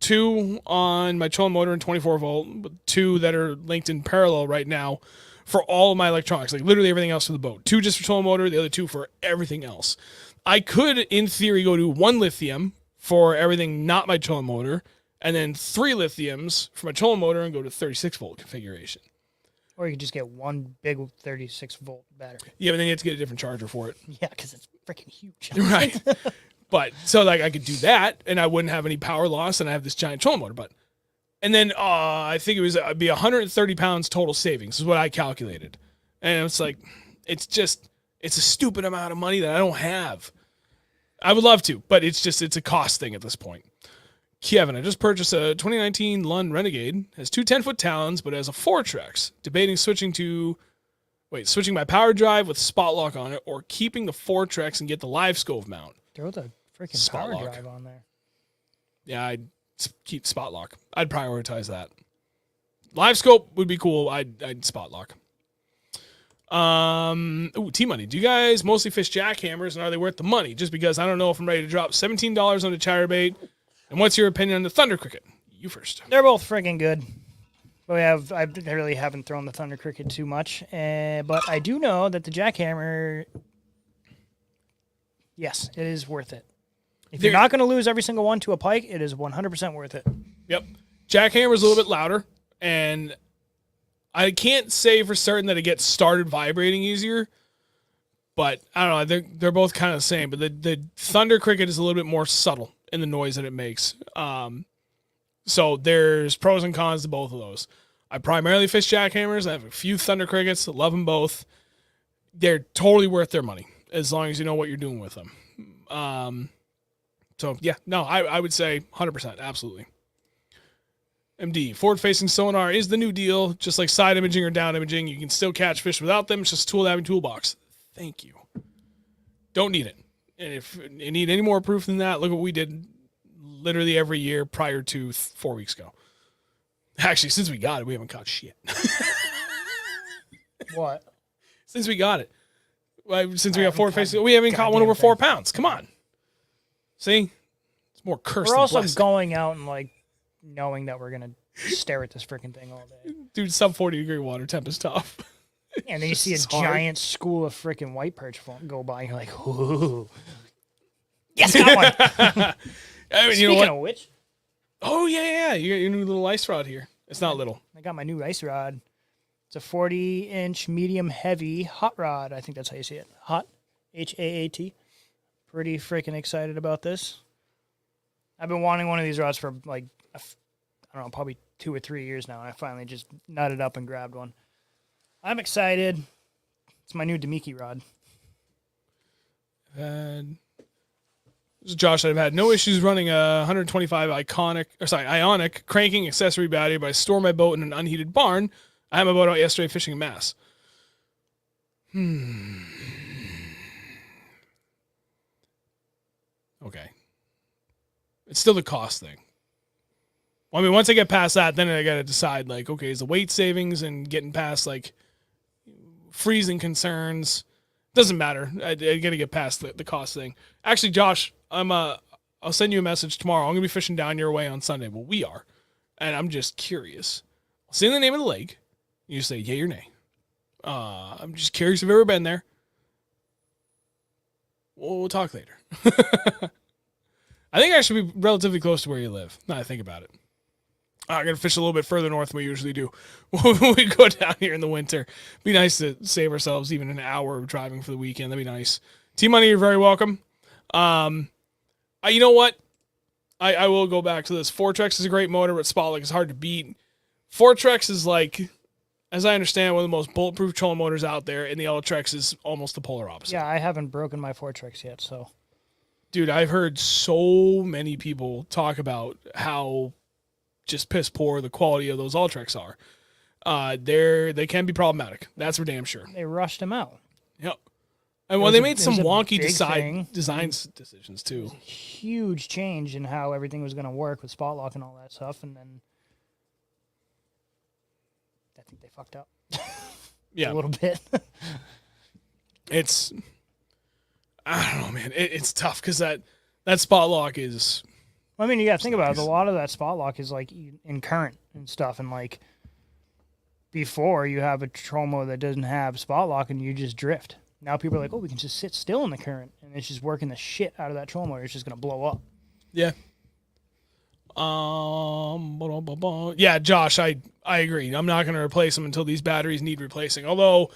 2 on my trolling motor and 24 volt, 2 that are linked in parallel right now for all of my electronics, like literally everything else for the boat. 2 just for trolling motor, the other 2 for everything else. I could, in theory, go to 1 lithium for everything not my trolling motor, and then 3 lithiums for my trolling motor and go to 36 volt configuration. Or you could just get one big 36 volt battery. Yeah, but then you have to get a different charger for it. Yeah, because it's freaking huge. Right. But so like I could do that and I wouldn't have any power loss and I have this giant trolling motor. And then I think it'd be 130 pounds total savings is what I calculated. And it's like, it's a stupid amount of money that I don't have. I would love to, but it's a cost thing at this point. Kevin, I just purchased a 2019 Lund Renegade. Has 2 10-foot talons, but has a Fortrex. Debating switching my power drive with spot lock on it or keeping the Fortrex and get the live scope mount. Throw the freaking Spot power lock. drive on there. Yeah, I'd keep spot lock. I'd prioritize that. Live scope would be cool. I'd spot lock. T-Money. Do you guys mostly fish jackhammers and are they worth the money? Just because I don't know if I'm ready to drop $17 on a chatterbait. And what's your opinion on the Thunder Cricket? You first. They're both freaking good. But I really haven't thrown the Thunder Cricket too much. But I do know that the jackhammer, yes, it is worth it. If you're not going to lose every single one to a pike, it is 100% worth it. Yep. Jackhammer's a little bit louder, and I can't say for certain that it gets started vibrating easier, but I don't know. They're both kind of the same, but the Thunder Cricket is a little bit more subtle in the noise that it makes. So there's pros and cons to both of those. I primarily fish jackhammers. I have a few Thunder Crickets. I love them both. They're totally worth their money as long as you know what you're doing with them. So yeah, no, I would say 100%, absolutely. MD, forward-facing sonar is the new deal. Just like side imaging or down imaging, you can still catch fish without them. It's just a tool to have in toolbox. Thank you. Don't need it. And if you need any more proof than that, look what we did literally every year prior to 4 weeks ago. Actually, since we got it, we haven't caught shit. What? Since we got it. Since we got haven't forward-facing, caught we haven't caught one goddamn over 4 thing. pounds. Come on. See? It's more cursed We're than also blessed. going out and like knowing that we're gonna stare at this freaking thing all day. Dude, sub 40-degree water temp is tough. And then you see a It's hard. giant school of freaking white perch go by, and you're like, ooh. Yes, got one. I mean, you Speaking know what? of which, Oh, yeah. You got your new little ice rod here. It's not little. I got my new ice rod. It's a 40-inch medium heavy hot rod. I think that's how you say it. Hot, HAAT. Pretty freaking excited about this. I've been wanting one of these rods for like, I don't know, probably 2 or 3 years now, and I finally just nutted up and grabbed one. I'm excited. It's my new Demiki rod. And this is Josh. I've had no issues running a 125 Ionic cranking accessory battery, but I store my boat in an unheated barn. I had my boat out yesterday fishing in Mass. Okay. It's still the cost thing. Well, I mean, once I get past that, then I got to decide, like, okay, is the weight savings and getting past, like, freezing concerns. Doesn't matter. I got to get past the cost thing. Actually, Josh, I'll send you a message tomorrow. I'm going to be fishing down your way on Sunday. Well, we are. And I'm just curious. I'll say the name of the lake. You say yay or nay. I'm just curious if you've ever been there. We'll talk later. I think I should be relatively close to where you live. Now I think about it. I'm going to fish a little bit further north than we usually do when we go down here in the winter. Be nice to save ourselves even an hour of driving for the weekend. That'd be nice. T-Money, you're very welcome. You know what? I will go back to this. Fortrex is a great motor, but Spotlight is hard to beat. Fortrex is like, as I understand, one of the most bulletproof trolling motors out there, and the Ultrex is almost the polar opposite. Yeah, I haven't broken my Fortrex yet, so. Dude, I've heard so many people talk about how just piss poor the quality of those Ultrex are. They can be problematic. That's for damn sure. They rushed him out. Yep. And well, they made some It was a wonky big thing. designs decisions too. Huge change in how everything was going to work with spot lock and all that stuff, and then I think they fucked up. Yeah, A little bit. it's I don't know, man. It's tough because that spot lock is. I mean, you got to think about it. A lot of that spot lock is like in current and stuff, and like before you have a Tromo that doesn't have spot lock and you just drift. Now people are like, oh, we can just sit still in the current, and it's just working the shit out of that Tromo. It's just gonna blow up. Yeah. Yeah, Josh, I agree. I'm not going to replace them until these batteries need replacing. Although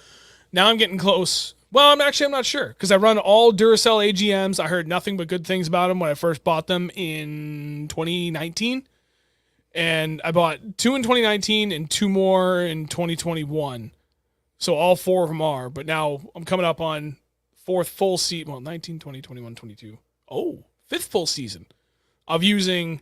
now I'm getting close. Well, I'm not sure because I run all Duracell AGMs. I heard nothing but good things about them when I first bought them in 2019, and I bought 2 in 2019 and 2 more in 2021. So all 4 of them are. But now I'm coming up on 4th full season. Well, 19, 20, 21, 22. Oh, 5th full season of using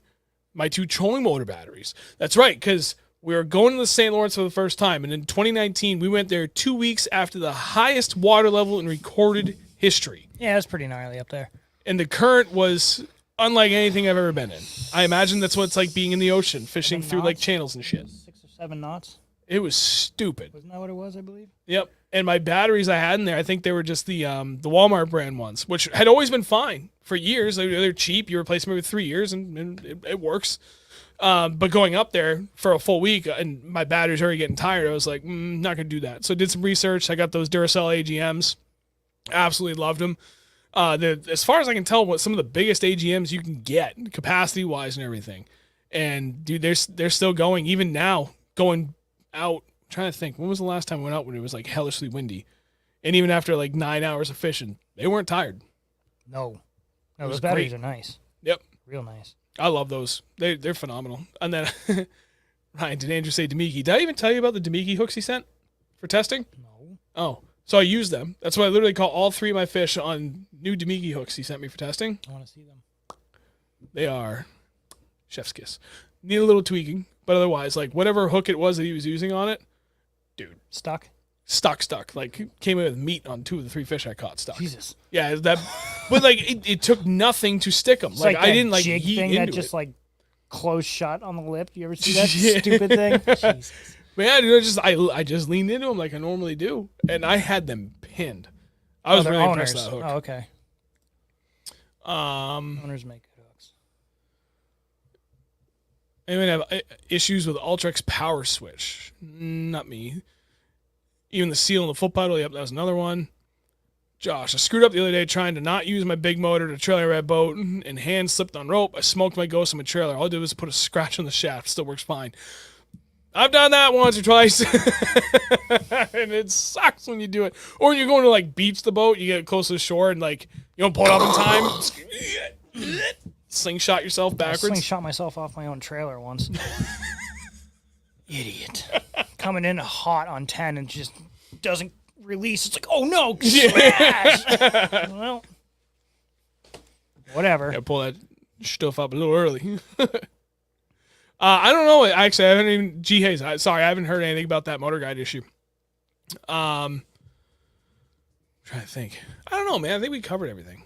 my 2 trolling motor batteries. That's right, because we were going to the St. Lawrence for the first time, and in 2019, we went there 2 weeks after the highest water level in recorded history. Yeah, it's pretty gnarly up there. And the current was unlike anything I've ever been in. I imagine that's what it's like being in the ocean, fishing through like channels and shit. 6 or 7 knots. It was stupid. Wasn't that what it was? I believe. Yep. And my batteries I had in there, I think they were just the Walmart brand ones, which had always been fine for years. They're cheap. You replace them every 3 years, and it works. But going up there for a full week, and my batteries already getting tired, I was like, not going to do that. So I did some research. I got those Duracell AGMs. Absolutely loved them. As far as I can tell, what some of the biggest AGMs you can get, capacity-wise and everything. And, dude, they're still going, even now, going out. I'm trying to think, when was the last time I went out when it was like hellishly windy? And even after like 9 hours of fishing, they weren't tired. No, was those batteries great. are nice. Yep. Real nice. I love those. They're phenomenal. And then, Ryan, did Andrew say Demiki? Did I even tell you about the Demiki hooks he sent for testing? No. Oh, so I used them. That's why I literally caught all 3 of my fish on new Demiki hooks he sent me for testing. I want to see them. They are chef's kiss. Need a little tweaking, but otherwise, like whatever hook it was that he was using on it, dude, Stuck? stuck. Like came in with meat on 2 of the 3 fish I caught stuck. Jesus. Yeah, that. But like it took nothing to stick them. It's Like like I that didn't like jig heat thing into that just it. like closed shut on the lip. You ever see that Yeah. stupid thing? Jesus. Man, I just leaned into them like I normally do, and I had them pinned. I was they're really owners. impressed with that hook. Oh, okay. Owners make good hooks. Anyone have issues with Ultrex power switch? Not me. Even the seal and the foot pedal. Yep, that was another one. Josh, I screwed up the other day trying to not use my big motor to trailer red boat and hand slipped on rope. I smoked my ghost on my trailer. All I did was put a scratch on the shaft. Still works fine. I've done that once or twice. And it sucks when you do it. Or you're going to like beach the boat, you get close to the shore and like you don't pull it off in time. Slingshot yourself I backwards. slingshot myself off my own trailer once. Idiot. Coming in hot on 10 and just doesn't release. It's like, oh no, smash! Well, whatever. Yeah, pull that stuff up a little early. I don't know. Actually, I haven't even. G Hayes, sorry, I haven't heard anything about that motor guide issue. Trying to think. I don't know, man. I think we covered everything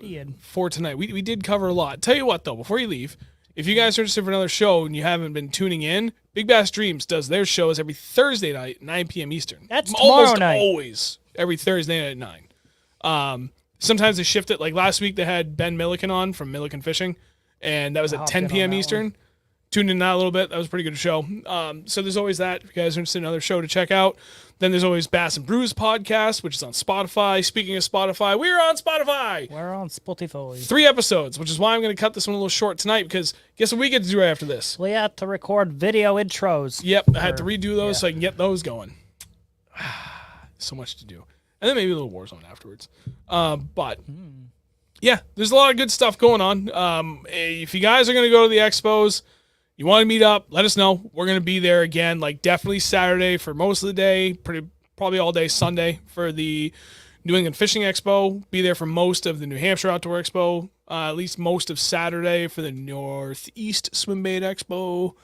Ian. for tonight. We did cover a lot. Tell you what, though, before you leave, if you guys are interested for another show and you haven't been tuning in, Big Bass Dreams does their shows every Thursday night, 9 p.m. Eastern. That's tomorrow almost night. always every Thursday night at 9. Sometimes they shift it. Like last week, they had Ben Milliken on from Milliken Fishing, and that was at hopped 10 in on p.m. that Eastern. Tuned in that a little bit. That was a pretty good show. So there's always that. If you guys are interested in another show to check out, then there's always Bass and Brews podcast, which is on Spotify. Speaking of Spotify, we're on Spotify. We're on Spotify. 3 episodes, which is why I'm going to cut this one a little short tonight because guess what we get to do right after this? We have to record video intros. Yep, I had to redo those so I can get those going. So much to do. And then maybe a little Warzone afterwards. But yeah, there's a lot of good stuff going on. If you guys are going to go to the expos, you want to meet up, let us know. We're going to be there again, like definitely Saturday for most of the day, probably all day Sunday for the New England Fishing Expo. Be there for most of the New Hampshire Outdoor Expo, at least most of Saturday for the Northeast Swim Bait Expo.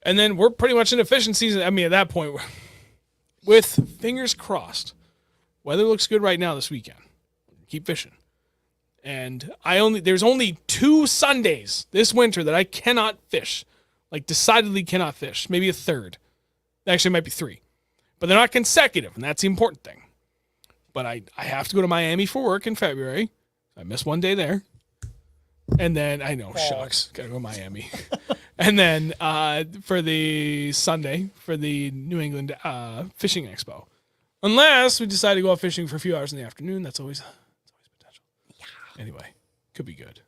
And then we're pretty much into fishing season. I mean, at that point, with fingers crossed, weather looks good right now this weekend. Keep fishing. And there's only 2 Sundays this winter that I cannot fish. Like decidedly cannot fish. Maybe a third. Actually, it might be 3. But they're not consecutive, and that's the important thing. But I have to go to Miami for work in February. I missed 1 day there. And then, I know, shucks. Gotta go to Miami. And then for the Sunday, for the New England Fishing Expo. Unless we decide to go out fishing for a few hours in the afternoon. That's always potential. Yeah. Anyway, could be good.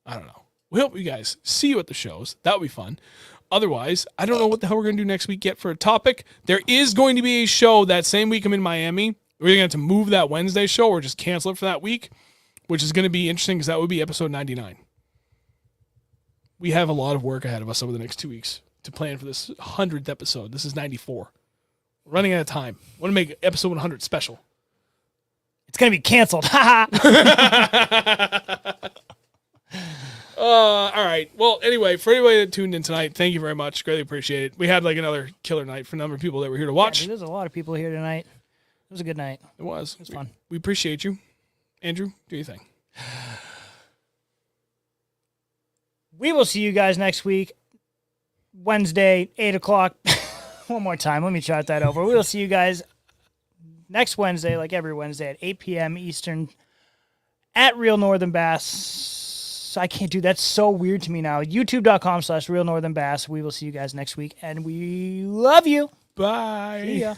I don't know. We hope you guys see you at the shows. That would be fun. Otherwise, I don't know what the hell we're going to do next week yet for a topic. There is going to be a show that same week I'm in Miami. We're going to have to move that Wednesday show or just cancel it for that week, which is going to be interesting because that would be episode 99. We have a lot of work ahead of us over the next 2 weeks to plan for this 100th episode. This is 94. We're running out of time. I want to make episode 100 special. It's going to be canceled. Ha All right. Well, anyway, for anybody that tuned in tonight, thank you very much. Greatly appreciate it. We had like another killer night for a number of people that were here to watch. Dude, there's a lot of people here tonight. It was a good night. It was. It was fun. We appreciate you. Andrew, do your thing. We will see you guys next week, Wednesday, 8 o'clock. One more time. Let me chart that over. We will see you guys next Wednesday, like every Wednesday, at 8 p.m. Eastern at Real Northern Bass. I can't do that. That's so weird to me now. YouTube.com/Real Northern Bass. We will see you guys next week, and we love you. Bye. See ya.